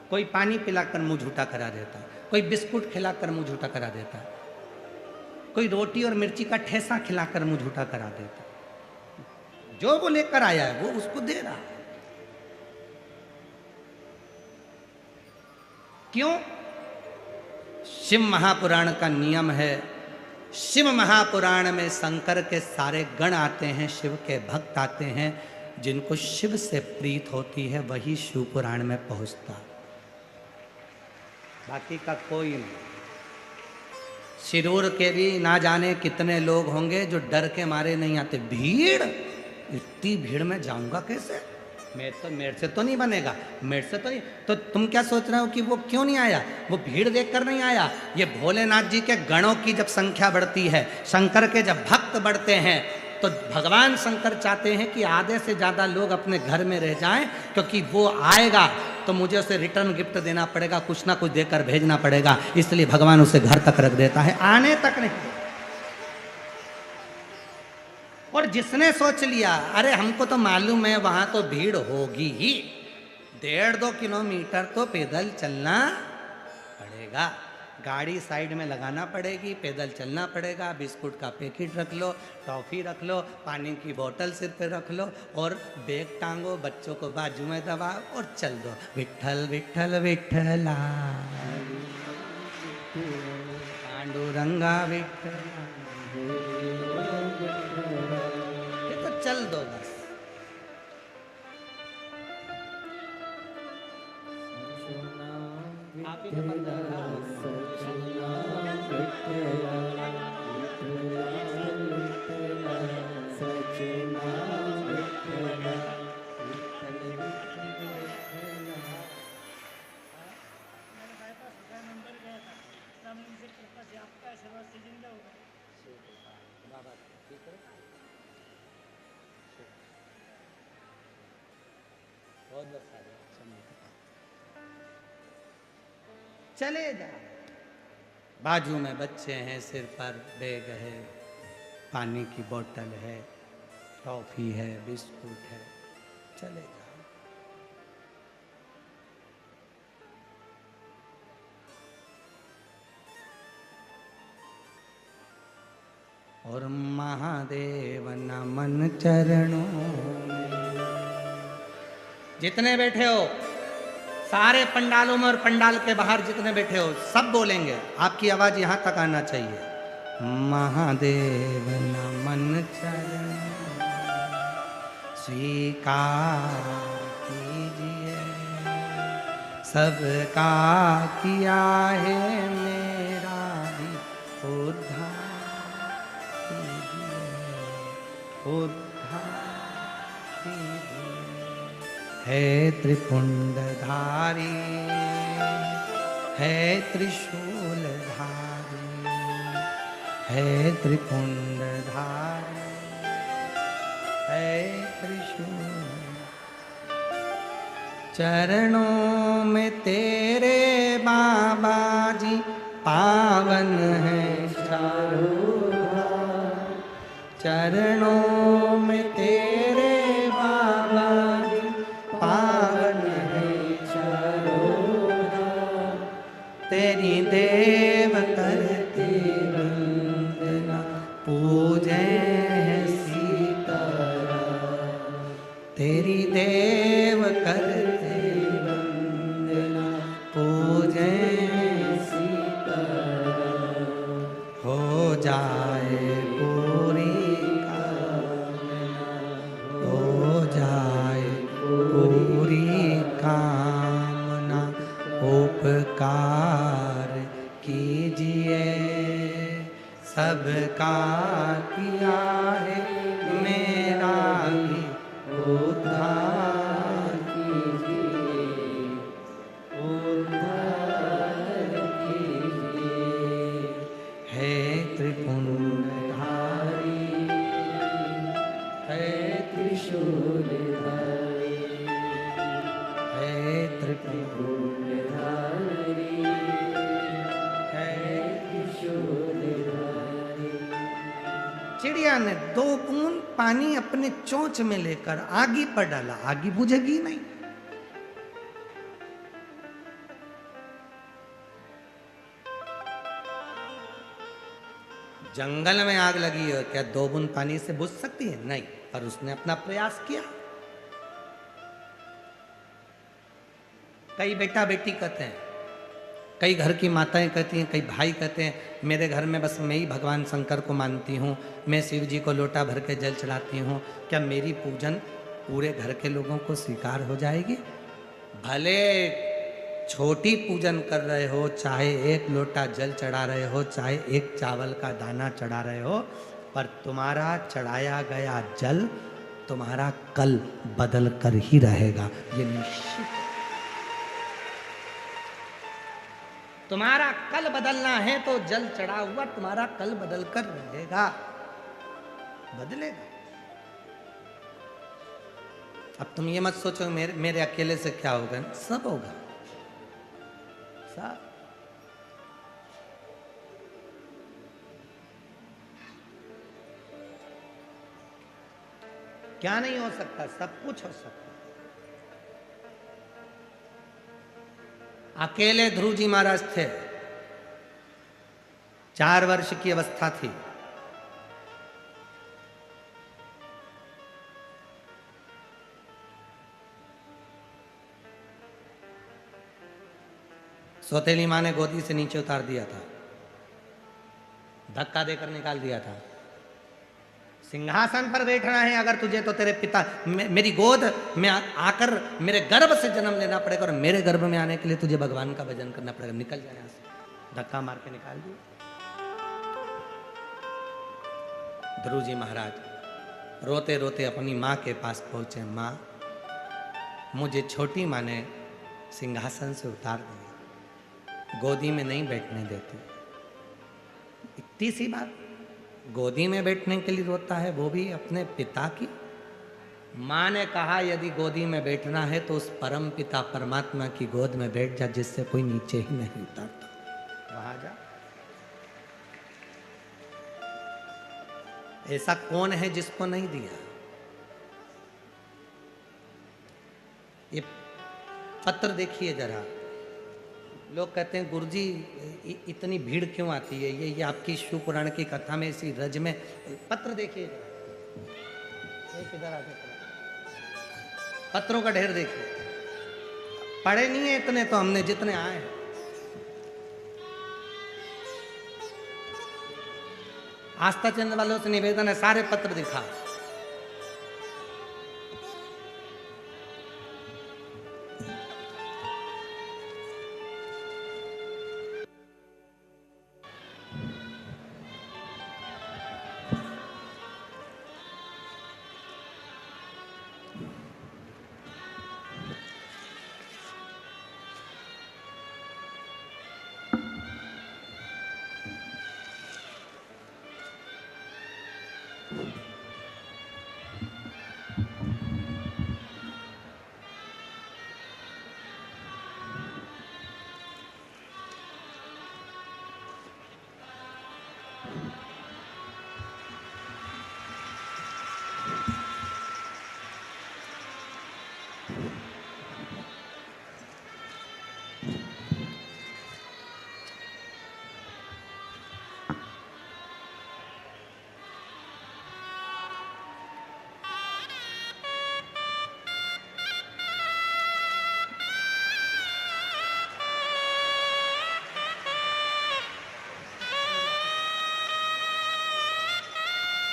कोई पानी पिलाकर मुंह झूठा करा देता, कोई बिस्कुट खिलाकर मुंह झूठा करा देता, कोई रोटी और मिर्ची का ठेसा खिलाकर मुंह झूठा करा देता। जो वो लेकर आया है वो उसको दे रहा। क्यों? शिव महापुराण का नियम है, शिव महापुराण में शंकर के सारे गण आते हैं, शिव के भक्त आते हैं, जिनको शिव से प्रीत होती है वही शिव पुराण में पहुंचता, बाकी का कोई नहीं। शिरूर के भी ना जाने कितने लोग होंगे जो डर के मारे नहीं आते। भीड़, इतनी भीड़ में जाऊंगा कैसे, मेरे से तो नहीं बनेगा, मेरे से तो नहीं। तो तुम क्या सोच रहे हो कि वो क्यों नहीं आया? वो भीड़ देखकर नहीं आया। ये भोलेनाथ जी के गणों की जब संख्या बढ़ती है, शंकर के जब भक्त बढ़ते हैं, तो भगवान शंकर चाहते हैं कि आधे से ज़्यादा लोग अपने घर में रह जाएं, क्योंकि वो आएगा तो मुझे उसे रिटर्न गिफ्ट देना पड़ेगा, कुछ ना कुछ देकर भेजना पड़ेगा, इसलिए भगवान उसे घर तक रख देता है, आने तक नहीं। और जिसने सोच लिया अरे हमको तो मालूम है वहां तो भीड़ होगी ही, 1.5-2 किलोमीटर तो पैदल चलना पड़ेगा, गाड़ी साइड में लगाना पड़ेगी, पैदल चलना पड़ेगा, बिस्कुट का पैकेट रख लो, टॉफ़ी रख लो, पानी की बोतल सिर पे रख लो और बैग टांगो, बच्चों को बाजू में दबाओ और चल दो, विठ्ठल विठ्ठल विठ्ठला पांडुरंगा विठ्ठला, ये तो चल दो बस। आप ही चले जा, बाजू में बच्चे हैं, सिर पर बैग है, पानी की बोतल है, टॉफ़ी है, बिस्कुट है, चले जा। और महादेव नमन चरणों में। जितने बैठे हो सारे पंडालों में और पंडाल के बाहर जितने बैठे हो सब बोलेंगे, आपकी आवाज यहां तक आना चाहिए। महादेव नमन चरण स्वीकार कीजिए, सबका किया है मेरा भी उद्धार कीजिए, उद्धार कीजिए। है त्रिपुंडधारी, है त्रिशूलधारी, है त्रिपुंडधारी, है त्रिशूल। चरणों में तेरे बाबा जी पावन है चारों धाम, चरणों में तेरे बाबा जी पावन है चारों धाम। तेरी देव करते वंदना पूजे सीताराम, तेरी देव करते वंदना पूजे सीताराम। हो जाए पूरी कामना, हो जाए पूरी कामना, उपकार कीजिए, सबका किया है मेरा भी उद्धार कीजिए, उद्धार कीजिए। है त्रिपुंडधारी, है त्रिशूलधारी, है त्रिपुंडधारी, है त्रिशूलधारी। भेड़िया ने 2 बूंद पानी अपने चोंच में लेकर आगी पर डाला, आगी बुझेगी नहीं। जंगल में आग लगी है, क्या 2 बूंद पानी से बुझ सकती है? नहीं, पर उसने अपना प्रयास किया। कई बेटा बेटी कहते हैं, कई घर की माताएं कहती हैं, कई भाई कहते हैं मेरे घर में बस मैं ही भगवान शंकर को मानती हूँ, मैं शिव जी को लोटा भर के जल चढ़ाती हूँ, क्या मेरी पूजन पूरे घर के लोगों को स्वीकार हो जाएगी? भले छोटी पूजन कर रहे हो, चाहे 1 लोटा जल चढ़ा रहे हो, चाहे 1 चावल का दाना चढ़ा रहे हो, पर तुम्हारा चढ़ाया गया जल तुम्हारा कल बदल कर ही रहेगा, ये निश्चित। तुम्हारा कल बदलना है तो जल चढ़ा हुआ तुम्हारा कल बदल कर रहेगा, बदलेगा। अब तुम ये मत सोचो मेरे अकेले से क्या होगा, सब होगा, सब। क्या नहीं हो सकता? सब कुछ हो सकता। अकेले ध्रुव जी महाराज थे, 4 वर्ष की अवस्था थी, सौतेली माँ ने गोदी से नीचे उतार दिया था, धक्का देकर निकाल दिया था। सिंहासन पर बैठना है अगर तुझे तो तेरे पिता मेरी गोद में आकर मेरे गर्भ से जन्म लेना पड़ेगा, और मेरे गर्भ में आने के लिए तुझे भगवान का भजन करना पड़ेगा। निकल जाए यहाँ से, धक्का मार के निकाल दिया। ध्रुव जी महाराज रोते रोते अपनी माँ के पास पहुंचे। माँ, मुझे छोटी माँ ने सिंहासन से उतार दिया, गोदी में नहीं बैठने देती। इतनी सी बात, गोदी में बैठने के लिए रोता है, वो भी अपने पिता की। माँ ने कहा यदि गोदी में बैठना है तो उस परम पिता परमात्मा की गोद में बैठ जा, जिससे कोई नीचे ही नहीं उतरता, वहां जा। ऐसा कौन है जिसको नहीं दिया? ये पत्र देखिए जरा, लोग कहते हैं गुरुजी इतनी भीड़ क्यों आती है, ये आपकी शिव पुराण की कथा में इसी रज में। पत्र देखिए जरा, पत्रों का ढेर देखिए। पढ़े नहीं है इतने तो हमने, जितने आए हैं। आस्था चंद वालों से निवेदन है, सारे पत्र दिखा।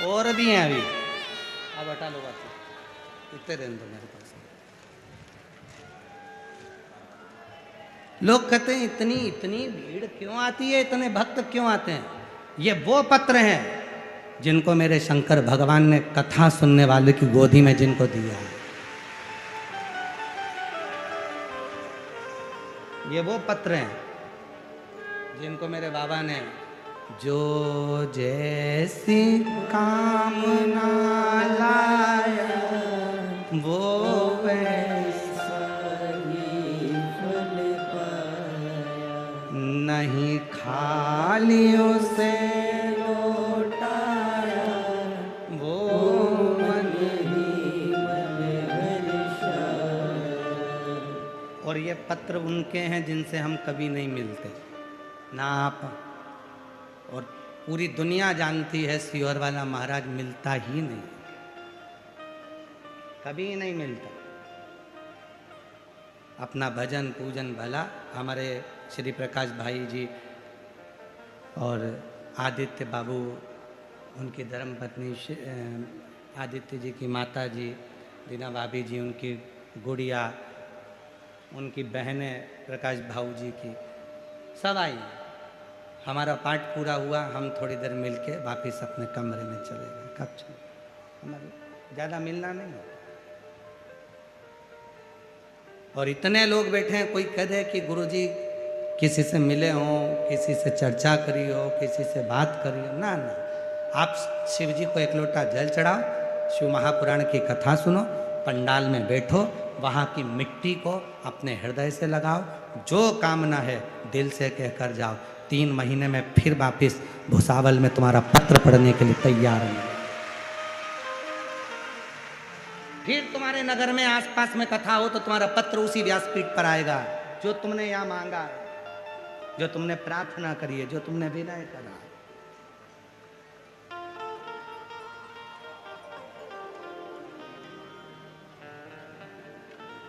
और भी हैं अभी, अब हटा लो बात, इतने रहने दो मेरे पास। लोग कहते हैं इतनी इतनी भीड़ क्यों आती है, इतने भक्त क्यों आते हैं? ये वो पत्र हैं जिनको मेरे शंकर भगवान ने कथा सुनने वाले की गोदी में जिनको दिया है। ये वो पत्र हैं जिनको मेरे बाबा ने जो जैसी कामना लाया वो वैसा ही फल पाया, नहीं खाली उसे लौटाया और ये पत्र उनके हैं जिनसे हम कभी नहीं मिलते ना आप, और पूरी दुनिया जानती है सीहोर वाला महाराज मिलता ही नहीं, कभी नहीं मिलता। अपना भजन पूजन भला हमारे श्री प्रकाश भाई जी और आदित्य बाबू, उनकी धर्मपत्नी आदित्य जी की माता जी दीना भाभी जी, उनकी गुड़िया, उनकी बहनें प्रकाश भाऊ जी की, सब आई। हमारा पाठ पूरा हुआ, हम थोड़ी देर मिलके वापिस अपने कमरे में चले गए। कब चले, हमारे ज़्यादा मिलना नहीं होता। और इतने लोग बैठे हैं, कोई कह दे कि गुरुजी किसी से मिले हों, किसी से चर्चा करी हो, किसी से बात करी हो, ना ना, आप शिव जी को एक लोटा जल चढ़ाओ, शिव महापुराण की कथा सुनो, पंडाल में बैठो, वहाँ की मिट्टी को अपने हृदय से लगाओ, जो कामना है दिल से कहकर जाओ। 3 महीने में फिर वापिस भुसावल में तुम्हारा पत्र पढ़ने के लिए तैयार है। फिर तुम्हारे नगर में आसपास में कथा हो तो तुम्हारा पत्र उसी व्यासपीठ पर आएगा। जो तुमने यहाँ मांगा है, जो तुमने प्रार्थना करी है, जो तुमने विनय करा है।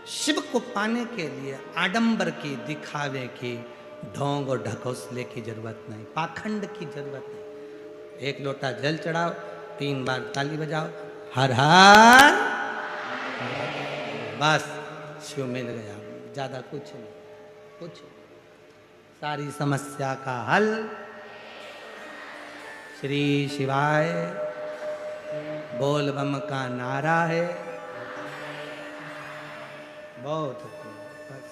शिव को पाने के लिए आडंबर की, दिखावे की, ढोंग और ढकोसले की जरूरत नहीं, पाखंड की जरूरत नहीं। एक लोटा जल चढ़ाओ, 3 बार ताली बजाओ, हर हर, बस शिव मिल गया। ज्यादा कुछ नहीं, कुछ सारी समस्या का हल श्री शिवाय बोल बम का नारा है। बहुत बस,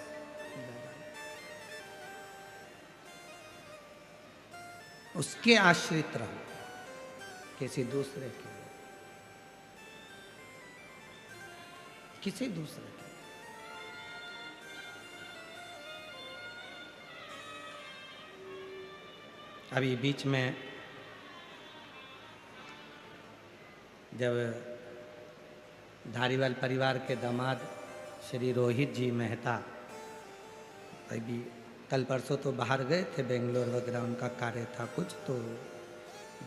उसके आश्रित रहो, किसी दूसरे के, किसी दूसरे के। अभी बीच में जब धारीवाल परिवार के दामाद श्री रोहित जी मेहता अभी कल परसों तो बाहर गए थे, बेंगलोर वगैरह उनका कार्य था कुछ, तो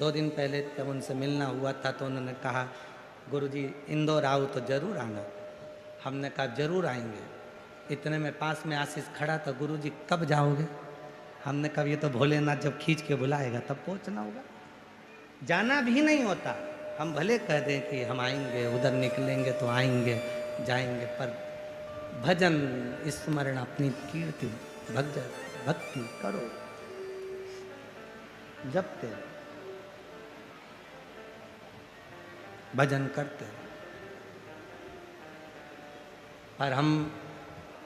2 दिन पहले जब उनसे मिलना हुआ था तो उन्होंने कहा गुरुजी इंदौर आओ तो जरूर आना। हमने कहा जरूर आएंगे। इतने में पास में आशीष खड़ा था, गुरुजी कब जाओगे? हमने कहा ये तो भोलेनाथ जब खींच के बुलाएगा तब पहुंचना होगा, जाना भी नहीं होता। हम भले कह दें कि हम आएंगे, उधर निकलेंगे तो आएंगे जाएंगे, पर भजन स्मरण, अपनी कीर्ति भक्ति करो, जपते रहो, भजन करते रहो। पर हम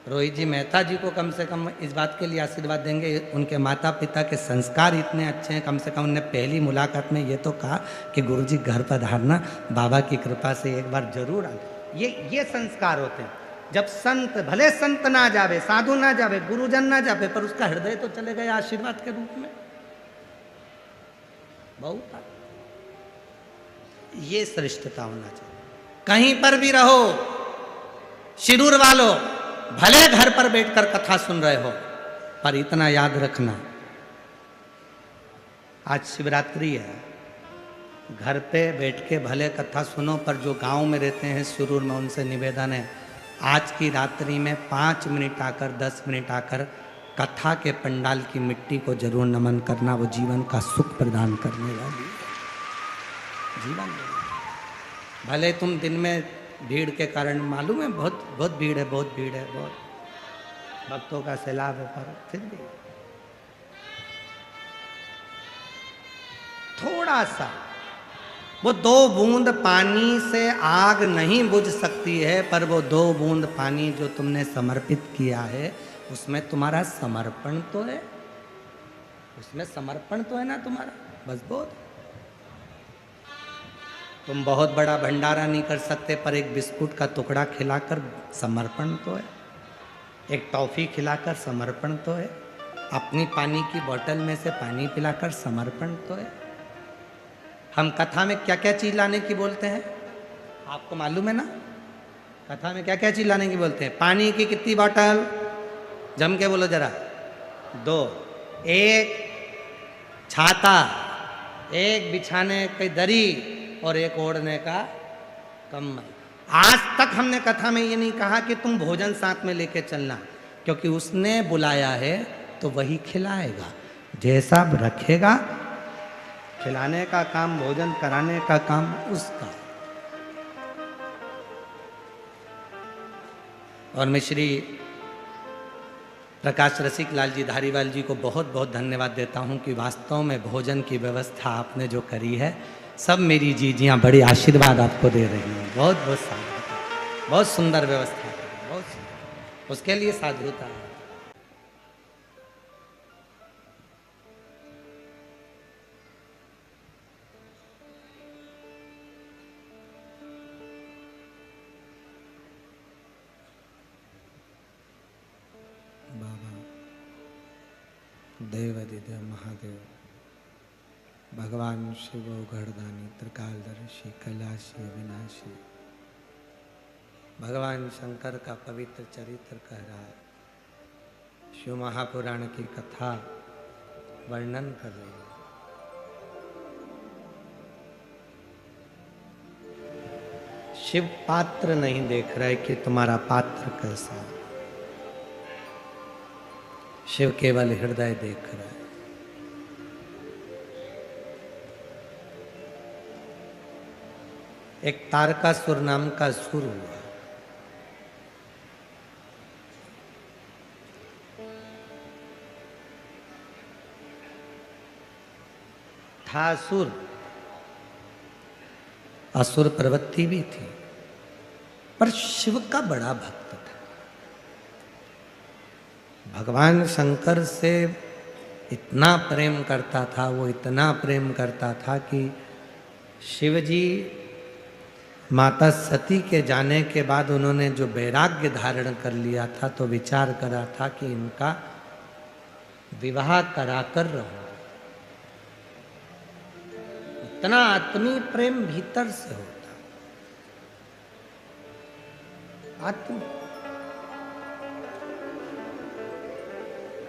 रोहित जी मेहता जी को कम से कम इस बात के लिए आशीर्वाद देंगे, उनके माता पिता के संस्कार इतने अच्छे हैं। कम से कम उनने पहली मुलाकात में ये तो कहा कि गुरुजी घर पधारना, बाबा की कृपा से एक बार जरूर आना। ये संस्कार होते हैं। जब संत, भले संत ना जावे, साधु ना जावे, गुरुजन ना जावे, पर उसका हृदय तो चले गए आशीर्वाद के रूप में। बहुत ये श्रेष्ठता होना चाहिए। कहीं पर भी रहो, शिरूर वालों, भले घर पर बैठकर कथा सुन रहे हो, पर इतना याद रखना, आज शिवरात्रि है, घर पे बैठ के भले कथा सुनो, पर जो गांव में रहते हैं शिरूर में, उनसे निवेदन है आज की रात्रि में 5 मिनट आकर, 10 मिनट आकर कथा के पंडाल की मिट्टी को जरूर नमन करना। वो जीवन का सुख प्रदान करने वाली जीवन। भले तुम दिन में भीड़ के कारण, मालूम है बहुत भीड़ है, बहुत भीड़ है, बहुत भक्तों का सैलाब है, पर फिर भी थोड़ा सा, वो 2 बूंद पानी से आग नहीं बुझ सकती है, पर वो 2 बूंद पानी जो तुमने समर्पित किया है, उसमें तुम्हारा समर्पण तो है, उसमें समर्पण तो है ना तुम्हारा, बस बहुत। तुम बहुत बड़ा भंडारा नहीं कर सकते, पर एक बिस्कुट का टुकड़ा खिलाकर समर्पण तो है, एक टॉफी खिलाकर समर्पण तो है, अपनी पानी की बोतल में से पानी पिलाकर समर्पण तो है। हम कथा में क्या क्या चीज लाने की बोलते हैं, आपको मालूम है ना? कथा में क्या क्या चीज लाने की बोलते हैं? पानी की कितनी बोतल? जम के बोलो जरा। 2, एक छाता, एक बिछाने की दरी और एक ओढ़ने का कम्बल। आज तक हमने कथा में ये नहीं कहा कि तुम भोजन साथ में लेके चलना, क्योंकि उसने बुलाया है तो वही खिलाएगा। जैसा रखेगा, खिलाने का काम, भोजन कराने का काम उसका। और मैं श्री प्रकाश रसिक लाल जी धारीवाल जी को बहुत बहुत धन्यवाद देता हूं कि वास्तव में भोजन की व्यवस्था आपने जो करी है, सब मेरी जीजियाँ बड़े आशीर्वाद आपको दे रही हैं। बहुत बहुत साधुता, बहुत सुंदर व्यवस्था है, बहुत सुंदर, उसके लिए साधुता है। देवादिदेव महादेव भगवान शिव गढ़दानी त्रिकालदर्शी कैलाशी अविनाशी भगवान शंकर का पवित्र चरित्र कह रहा है। शिव महापुराण की कथा वर्णन कर रही है। शिव पात्र नहीं देख रहा है कि तुम्हारा पात्र कैसा है, शिव केवल हृदय देख रहा है। एक तारकासुर नाम का सुर हुआ। था असुर, असुर प्रवृत्ति भी थी, पर शिव का बड़ा भक्त था। भगवान शंकर से इतना प्रेम करता था, वो इतना प्रेम करता था कि शिव जी माता सती के जाने के बाद उन्होंने जो वैराग्य धारण कर लिया था, तो विचार करा था कि इनका विवाह कराकर रहूं। इतना आत्मीय प्रेम भीतर से होता, आत्म।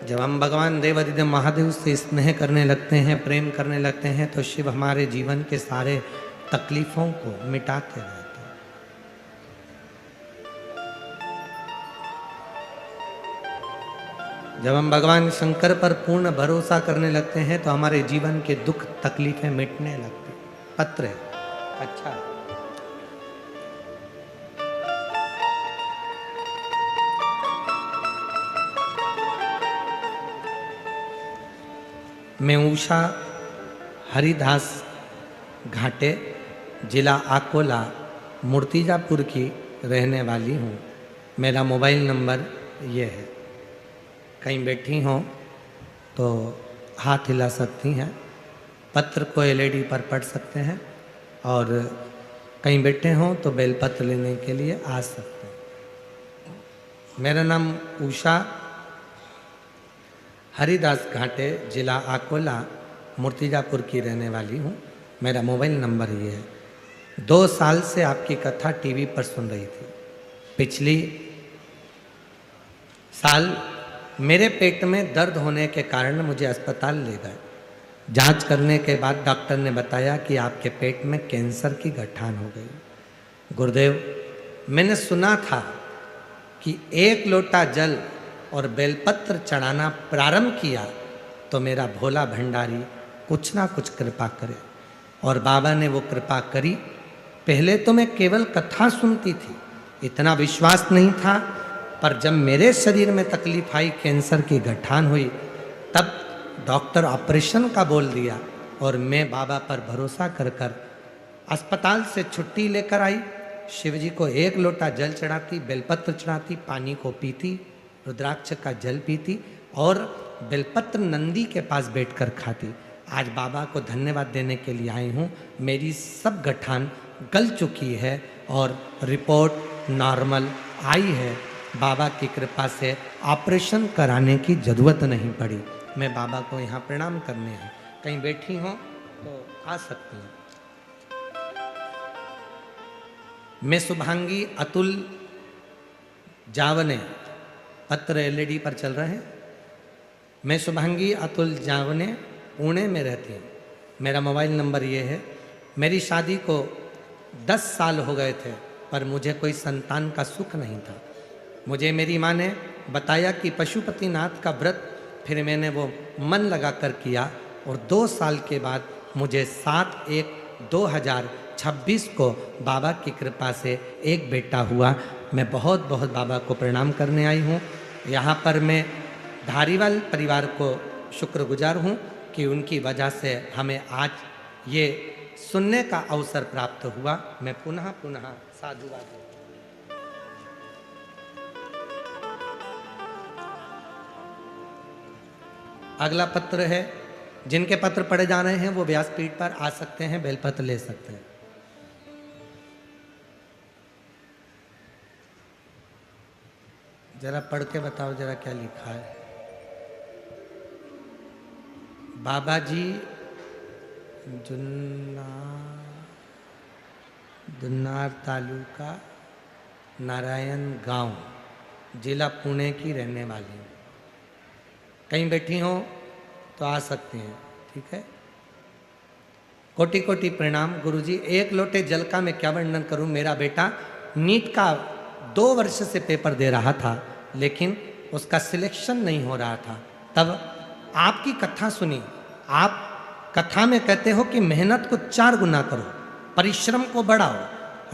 जब हम भगवान देवादिदेव महादेव से स्नेह करने लगते हैं, प्रेम करने लगते हैं, तो शिव हमारे जीवन के सारे तकलीफों को मिटाते रहते हैं। जब हम भगवान शंकर पर पूर्ण भरोसा करने लगते हैं, तो हमारे जीवन के दुख तकलीफें मिटने लगती हैं। पत्र है, अच्छा मैं उषा हरिदास घाटे, जिला अकोला, मूर्तिजापुर की रहने वाली हूँ। मेरा मोबाइल नंबर ये है। कहीं बैठी हों तो हाथ हिला सकती हैं, पत्र को एलईडी पर पढ़ सकते हैं, और कहीं बैठे हों तो बेलपत्र लेने के लिए आ सकते हैं। मेरा नाम उषा हरिदास घाटे, जिला अकोला, मूर्तिजापुर की रहने वाली हूँ। मेरा मोबाइल नंबर ये है। 2 साल से आपकी कथा टीवी पर सुन रही थी। पिछली साल मेरे पेट में दर्द होने के कारण मुझे अस्पताल ले गए। जांच करने के बाद डॉक्टर ने बताया कि आपके पेट में कैंसर की गठान हो गई। गुरुदेव, मैंने सुना था कि 1 लोटा जल और बेलपत्र चढ़ाना प्रारंभ किया तो मेरा भोला भंडारी कुछ ना कुछ कृपा करे, और बाबा ने वो कृपा करी। पहले तो मैं केवल कथा सुनती थी, इतना विश्वास नहीं था, पर जब मेरे शरीर में तकलीफ आई, कैंसर की गठान हुई, तब डॉक्टर ऑपरेशन का बोल दिया, और मैं बाबा पर भरोसा कर कर अस्पताल से छुट्टी लेकर आई। शिव जी को 1 लोटा जल चढ़ाती, बेलपत्र चढ़ाती, पानी को पीती, रुद्राक्ष का जल पीती, और बेलपत्र नंदी के पास बैठकर खाती। आज बाबा को धन्यवाद देने के लिए आई हूँ। मेरी सब गठान गल चुकी है और रिपोर्ट नॉर्मल आई है। बाबा की कृपा से ऑपरेशन कराने की जरूरत नहीं पड़ी। मैं बाबा को यहाँ प्रणाम करने आई। कहीं बैठी हो तो आ सकती हूँ। मैं शुभांगी अतुल जावने पत्र एलईडी पर चल रहे हैं। मैं शुभांगी अतुल जावने पुणे में रहती हूँ। मेरा मोबाइल नंबर ये है। मेरी शादी को 10 साल हो गए थे पर मुझे कोई संतान का सुख नहीं था। मुझे मेरी माँ ने बताया कि पशुपतिनाथ का व्रत फिर मैंने वो मन लगा कर किया और 2 साल के बाद मुझे 7/1/2026 को बाबा की कृपा से एक बेटा हुआ। मैं बहुत बहुत बाबा को प्रणाम करने आई हूँ। यहाँ पर मैं धारीवाल परिवार को शुक्रगुजार हूँ कि उनकी वजह से हमें आज ये सुनने का अवसर प्राप्त हुआ। मैं पुनः पुनः साधुवाद। अगला पत्र है। जिनके पत्र पढ़े जा रहे हैं वो व्यासपीठ पर आ सकते हैं, बेलपत्र ले सकते हैं। जरा पढ़ के बताओ जरा क्या लिखा है। बाबा जी जुन्नार तालुका नारायण गांव जिला पुणे की रहने वाली हूँ। कहीं बैठी हो तो आ सकती हैं, ठीक है। कोटि कोटि प्रणाम गुरुजी। एक लोटे जल का मैं क्या वर्णन करूं। मेरा बेटा नीट का 2 वर्ष से पेपर दे रहा था लेकिन उसका सिलेक्शन नहीं हो रहा था। तब आपकी कथा सुनी। आप कथा में कहते हो कि मेहनत को 4 गुना करो, परिश्रम को बढ़ाओ,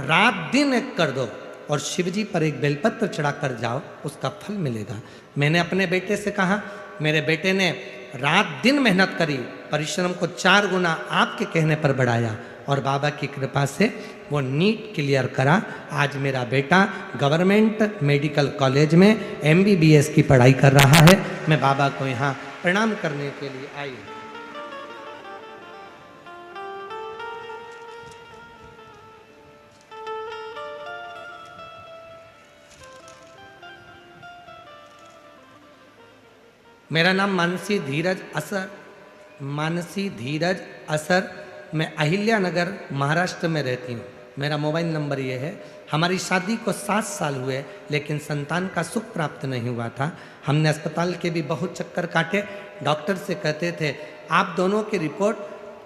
रात दिन एक कर दो और शिवजी पर एक बेलपत्र चढ़ा कर जाओ, उसका फल मिलेगा। मैंने अपने बेटे से कहा। मेरे बेटे ने रात दिन मेहनत करी, परिश्रम को 4 गुना आपके कहने पर बढ़ाया और बाबा की कृपा से वो नीट क्लियर करा। आज मेरा बेटा गवर्नमेंट मेडिकल कॉलेज में MBBS की पढ़ाई कर रहा है। मैं बाबा को यहाँ प्रणाम करने के लिए आई। मेरा नाम मानसी धीरज असर। मैं अहिल्या नगर महाराष्ट्र में रहती हूँ। मेरा मोबाइल नंबर ये है। हमारी शादी को 7 साल हुए लेकिन संतान का सुख प्राप्त नहीं हुआ था। हमने अस्पताल के भी बहुत चक्कर काटे। डॉक्टर से कहते थे आप दोनों की रिपोर्ट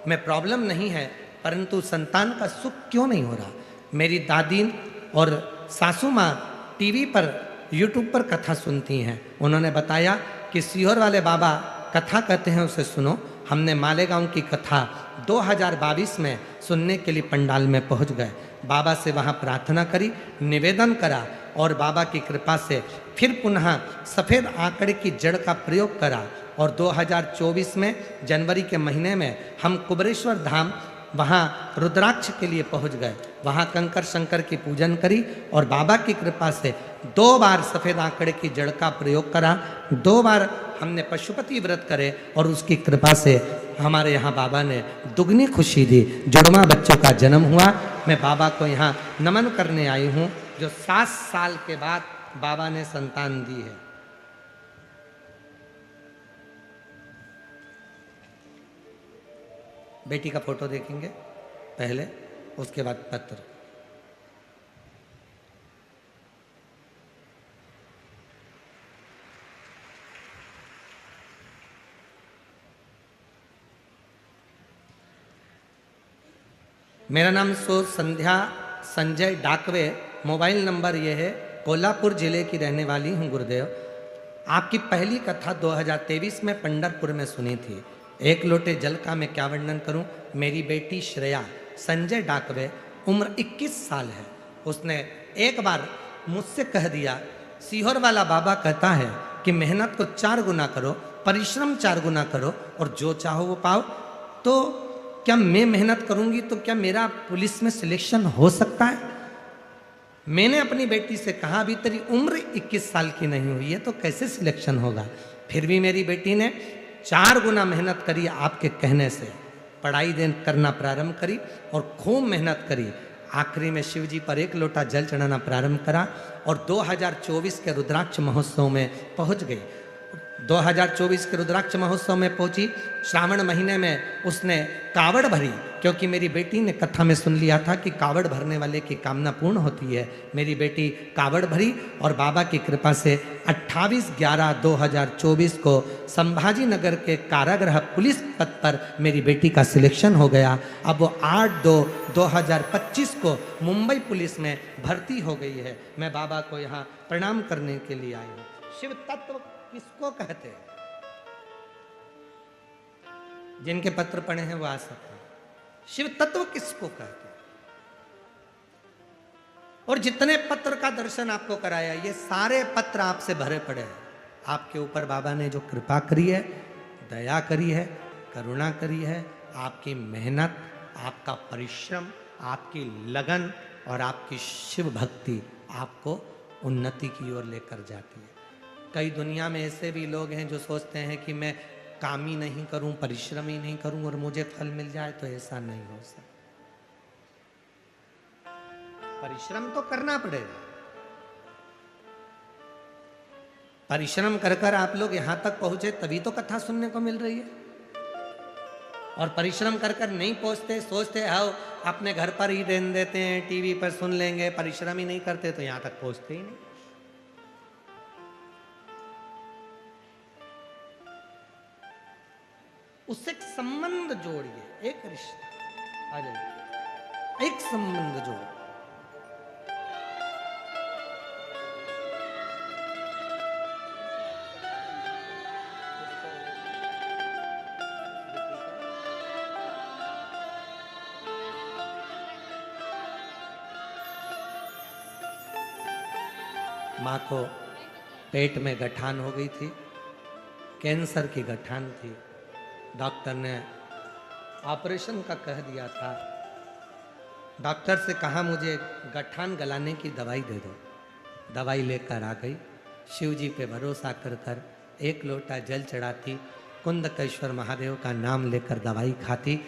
में प्रॉब्लम नहीं है परंतु संतान का सुख क्यों नहीं हो रहा। मेरी दादी और सासू माँ टीवी पर यूट्यूब पर कथा सुनती हैं। उन्होंने बताया कि सीहोर वाले बाबा कथा कहते हैं, उसे सुनो। हमने मालेगांव की कथा 2022 में सुनने के लिए पंडाल में पहुंच गए। बाबा से वहां प्रार्थना करी, निवेदन करा और बाबा की कृपा से फिर पुनः सफ़ेद आंकड़े की जड़ का प्रयोग करा और 2024 में जनवरी के महीने में हम कुबरेश्वर धाम वहाँ रुद्राक्ष के लिए पहुँच गए। वहाँ कंकर शंकर की पूजन करी और बाबा की कृपा से 2 बार सफ़ेद आंकड़े की जड़ का प्रयोग करा। 2 बार हमने पशुपति व्रत करे और उसकी कृपा से हमारे यहाँ बाबा ने दुगनी खुशी दी। जुड़वा बच्चों का जन्म हुआ। मैं बाबा को यहाँ नमन करने आई हूँ जो 7 साल के बाद बाबा ने संतान दी है। बेटी का फोटो देखेंगे पहले, उसके बाद पत्र। मेरा नाम संध्या संजय डाकवे। मोबाइल नंबर ये है। कोल्हापुर जिले की रहने वाली हूँ गुरुदेव। आपकी पहली कथा 2023 में पंढरपुर में सुनी थी। एक लोटे जल का मैं क्या वर्णन करूं। मेरी बेटी श्रेया संजय डाकवे उम्र 21 साल है। उसने एक बार मुझसे कह दिया सीहोर वाला बाबा कहता है कि मेहनत को 4 गुना करो, परिश्रम 4 गुना करो और जो चाहो वो पाओ। तो क्या मैं मेहनत करूंगी तो क्या मेरा पुलिस में सिलेक्शन हो सकता है। मैंने अपनी बेटी से कहा अभी तेरी उम्र 21 साल की नहीं हुई है तो कैसे सिलेक्शन होगा। फिर भी मेरी बेटी ने 4 गुना मेहनत करी। आपके कहने से पढ़ाई करना प्रारंभ करी और खूब मेहनत करी। आखिरी में शिव जी पर 1 लोटा जल चढ़ाना प्रारंभ करा और 2024 के रुद्राक्ष महोत्सव में पहुंच गई। 2024 के रुद्राक्ष महोत्सव में पहुंची। श्रावण महीने में उसने कावड़ भरी, क्योंकि मेरी बेटी ने कथा में सुन लिया था कि कावड़ भरने वाले की कामना पूर्ण होती है। मेरी बेटी कावड़ भरी और बाबा की कृपा से 28/11/2024 को संभाजी नगर के कारागृह पुलिस पद पर मेरी बेटी का सिलेक्शन हो गया। अब वो 8/2/2025 को मुंबई पुलिस में भर्ती हो गई है। मैं बाबा को यहाँ प्रणाम करने के लिए आई हूँ। शिव तत्व किसको कहते हैं? जिनके पत्र पढ़े हैं वो आ सकते हैं। शिव तत्व किसको कहते हैं? और जितने पत्र का दर्शन आपको कराया, ये सारे पत्र आपसे भरे पड़े हैं। आपके ऊपर बाबा ने जो कृपा करी है, दया करी है, करुणा करी है, आपकी मेहनत, आपका परिश्रम, आपकी लगन और आपकी शिव भक्ति आपको उन्नति की ओर लेकर जाती है। कई दुनिया में ऐसे भी लोग हैं जो सोचते हैं कि मैं काम ही नहीं करूं, परिश्रम ही नहीं करूं और मुझे फल मिल जाए, तो ऐसा नहीं हो सकता। परिश्रम तो करना पड़ेगा। परिश्रम कर कर आप लोग यहां तक पहुंचे, तभी तो कथा सुनने को मिल रही है। और परिश्रम कर कर नहीं पहुंचते, सोचते आओ अपने घर पर ही देन देते हैं, टीवी पर सुन लेंगे, परिश्रम ही नहीं करते, तो यहां तक पहुंचते ही नहीं। उससे एक संबंध जोड़िए, एक रिश्ता आ जाइए, एक संबंध जोड़िए। माँ को पेट में गठान हो गई थी, कैंसर की गठान थी। डॉक्टर ने ऑपरेशन का कह दिया था। डॉक्टर से कहा मुझे गठान गलाने की दवाई दे दो। दवाई लेकर आ गई। शिव जी पे भरोसा कर कर एक लोटा जल चढ़ाती, कुंदकेश्वर महादेव का नाम लेकर दवाई खाती।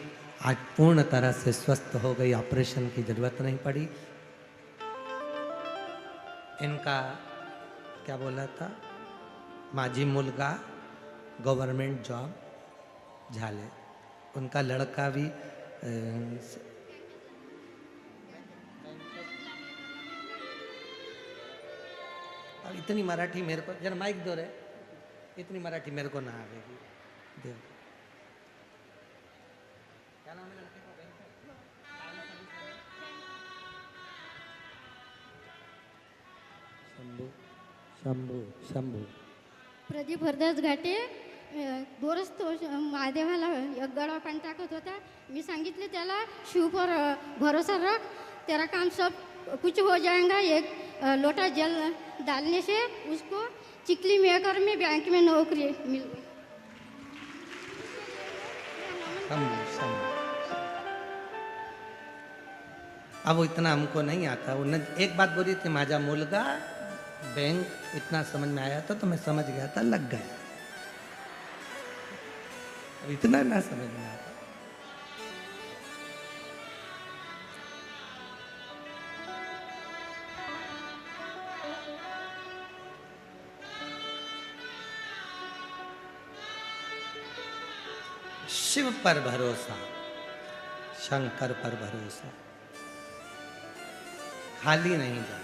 आज पूर्ण तरह से स्वस्थ हो गई, ऑपरेशन की जरूरत नहीं पड़ी। इनका क्या बोला था, माझी मुलगा गवर्नमेंट जॉब झाले। उनका लड़का भी और इतनी मराठी मेरे को, जरा माइक दो रे, इतनी मराठी मेरे को ना आवेगी। देव क्या नाम है लड़के का? शंभू शंभू शंभू प्रदीप हरदास घाटे बोरच तो महादेवाला एक गळा पाणी टाकत होता. मी सांगितले त्याला शिव पर भरोसा रख, तेरा काम सब कुछ हो जाएगा. एक लोटा जल डालने से उसको चिकली मेकर में बैंक में नौकरी मिल गई. अब वो इतना हमको नहीं आता. उन्होंने एक बात बोली थी, माझा मुलगा बैंक, इतना समझ में आया था तो मैं समझ गया था, लग गया. इतना ना समझ में आता. शिव पर भरोसा, शंकर पर भरोसा खाली नहीं जाता.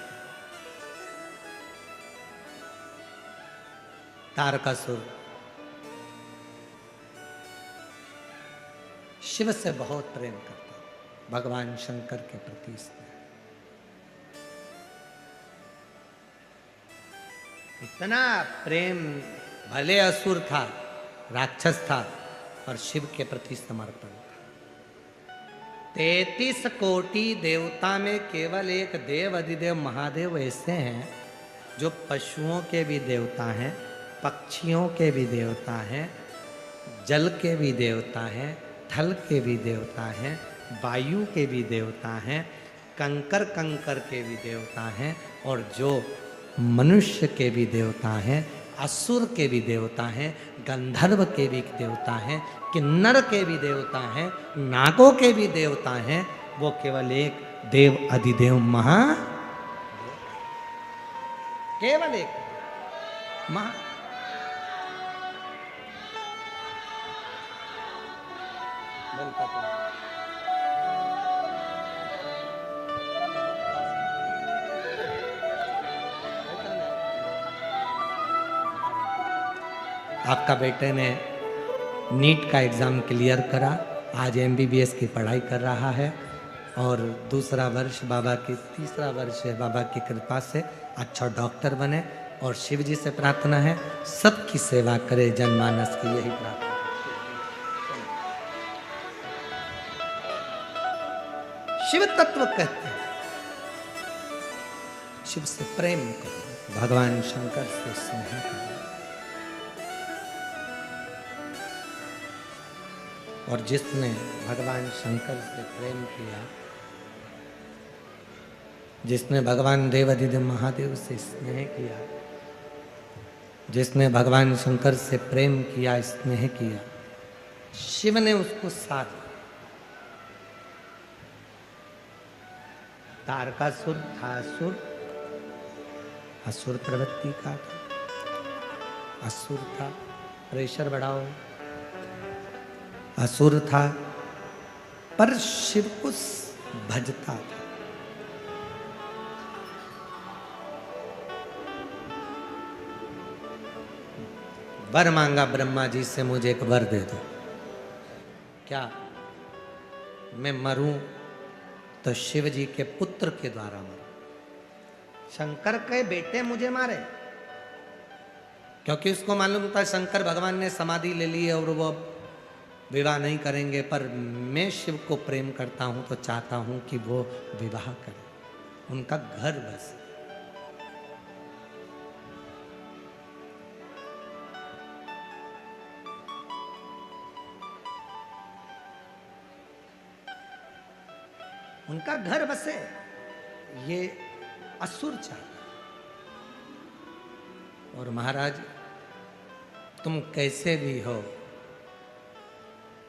तारकासुर शिव से बहुत प्रेम करता, भगवान शंकर के प्रति स्नेह. इतना प्रेम, भले असुर था, राक्षस था, पर शिव के प्रति समर्पण था. 33 कोटि देवता में केवल एक देव अधिदेव महादेव ऐसे हैं जो पशुओं के भी देवता हैं, पक्षियों के भी देवता हैं, जल के भी देवता हैं, थल के भी देवता हैं, वायु के भी देवता हैं, कंकर कंकर के भी देवता हैं, और जो मनुष्य के भी देवता हैं, असुर के भी देवता हैं, गंधर्व के भी देवता हैं, किन्नर के भी देवता हैं, नागों के भी देवता हैं. वो केवल एक देव अधिदेव महा, केवल एक महा. आपका बेटे ने नीट का एग्ज़ाम क्लियर करा, आज एमबीबीएस की पढ़ाई कर रहा है और दूसरा वर्ष बाबा की, तीसरा वर्ष है बाबा की कृपा से अच्छा डॉक्टर बने। और शिव जी से प्रार्थना है सबकी सेवा करे, जनमानस की यही प्रार्थना। शिव तत्व कहते हैं शिव से प्रेम करो, भगवान शंकर से स्नेह करो। और जिसने भगवान शंकर से प्रेम किया, जिसने भगवान देवाधिदेव महादेव से स्नेह किया, जिसने भगवान शंकर से प्रेम किया, स्नेह किया, शिव ने उसको साथ। तारकासुर था असुर, असुर प्रवृत्ति का था, असुर था। प्रेशर बढ़ाओ। असुर था पर शिव को भजता था। वर मांगा ब्रह्मा जी से, मुझे एक वर दे दो। क्या मैं मरूं तो शिव जी के पुत्र के द्वारा मरूं, शंकर के बेटे मुझे मारे। क्योंकि उसको मालूम था शंकर भगवान ने समाधि ले ली है और वो विवाह नहीं करेंगे, पर मैं शिव को प्रेम करता हूं तो चाहता हूं कि वो विवाह करें, उनका घर बसे। उनका घर बसे, ये असुर चाहता। और महाराज तुम कैसे भी हो,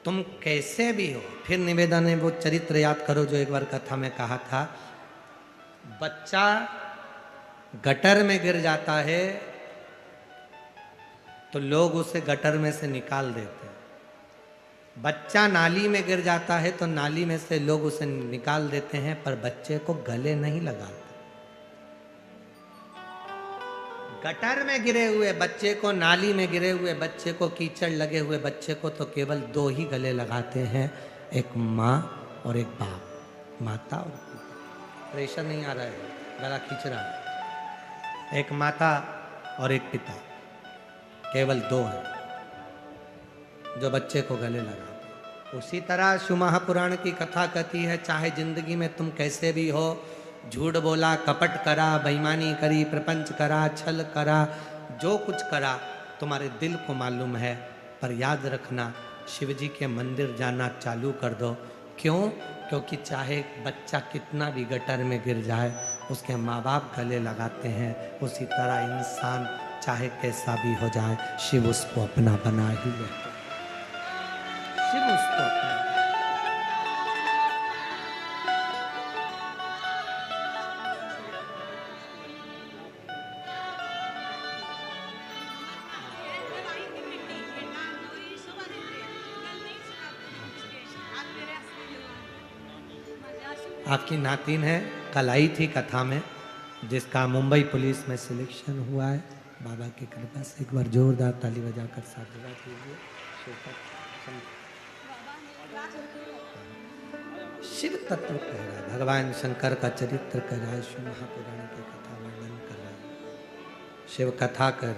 तुम कैसे भी हो, फिर निवेदन है वो चरित्र याद करो जो एक बार कथा में कहा था। बच्चा गटर में गिर जाता है तो लोग उसे गटर में से निकाल देते हैं। बच्चा नाली में गिर जाता है तो नाली में से लोग उसे निकाल देते हैं, पर बच्चे को गले नहीं लगाते। गटर में गिरे हुए बच्चे को, नाली में गिरे हुए बच्चे को, कीचड़ लगे हुए बच्चे को तो केवल दो ही गले लगाते हैं, एक माँ और एक बाप, माता और पिता। प्रेशर नहीं आ रहा है, गला खींच रहा है। एक माता और एक पिता, केवल दो हैं जो बच्चे को गले लगाते। उसी तरह शिव महापुराण की कथा कहती है, चाहे जिंदगी में तुम कैसे भी हो, झूठ बोला, कपट करा, बेईमानी करी, प्रपंच करा, छल करा, जो कुछ करा तुम्हारे दिल को मालूम है, पर याद रखना शिव जी के मंदिर जाना चालू कर दो। क्यों? क्योंकि चाहे बच्चा कितना भी गटर में गिर जाए, उसके माँ बाप गले लगाते हैं। उसी तरह इंसान चाहे कैसा भी हो जाए, शिव उसको अपना बना ही लेता है। शिव उसको अपना। आपकी नातिन है, कल आई थी कथा में, जिसका मुंबई पुलिस में सिलेक्शन हुआ है। बाबा की कृपा से एक बार जोरदार ताली बजाकर साधुवाद कीजिए। शिव तत्व कह रहा है, भगवान शंकर का चरित्र कह रहा है, शिव महापुराण की कथा वर्णन कर रहा है, शिव कथा कर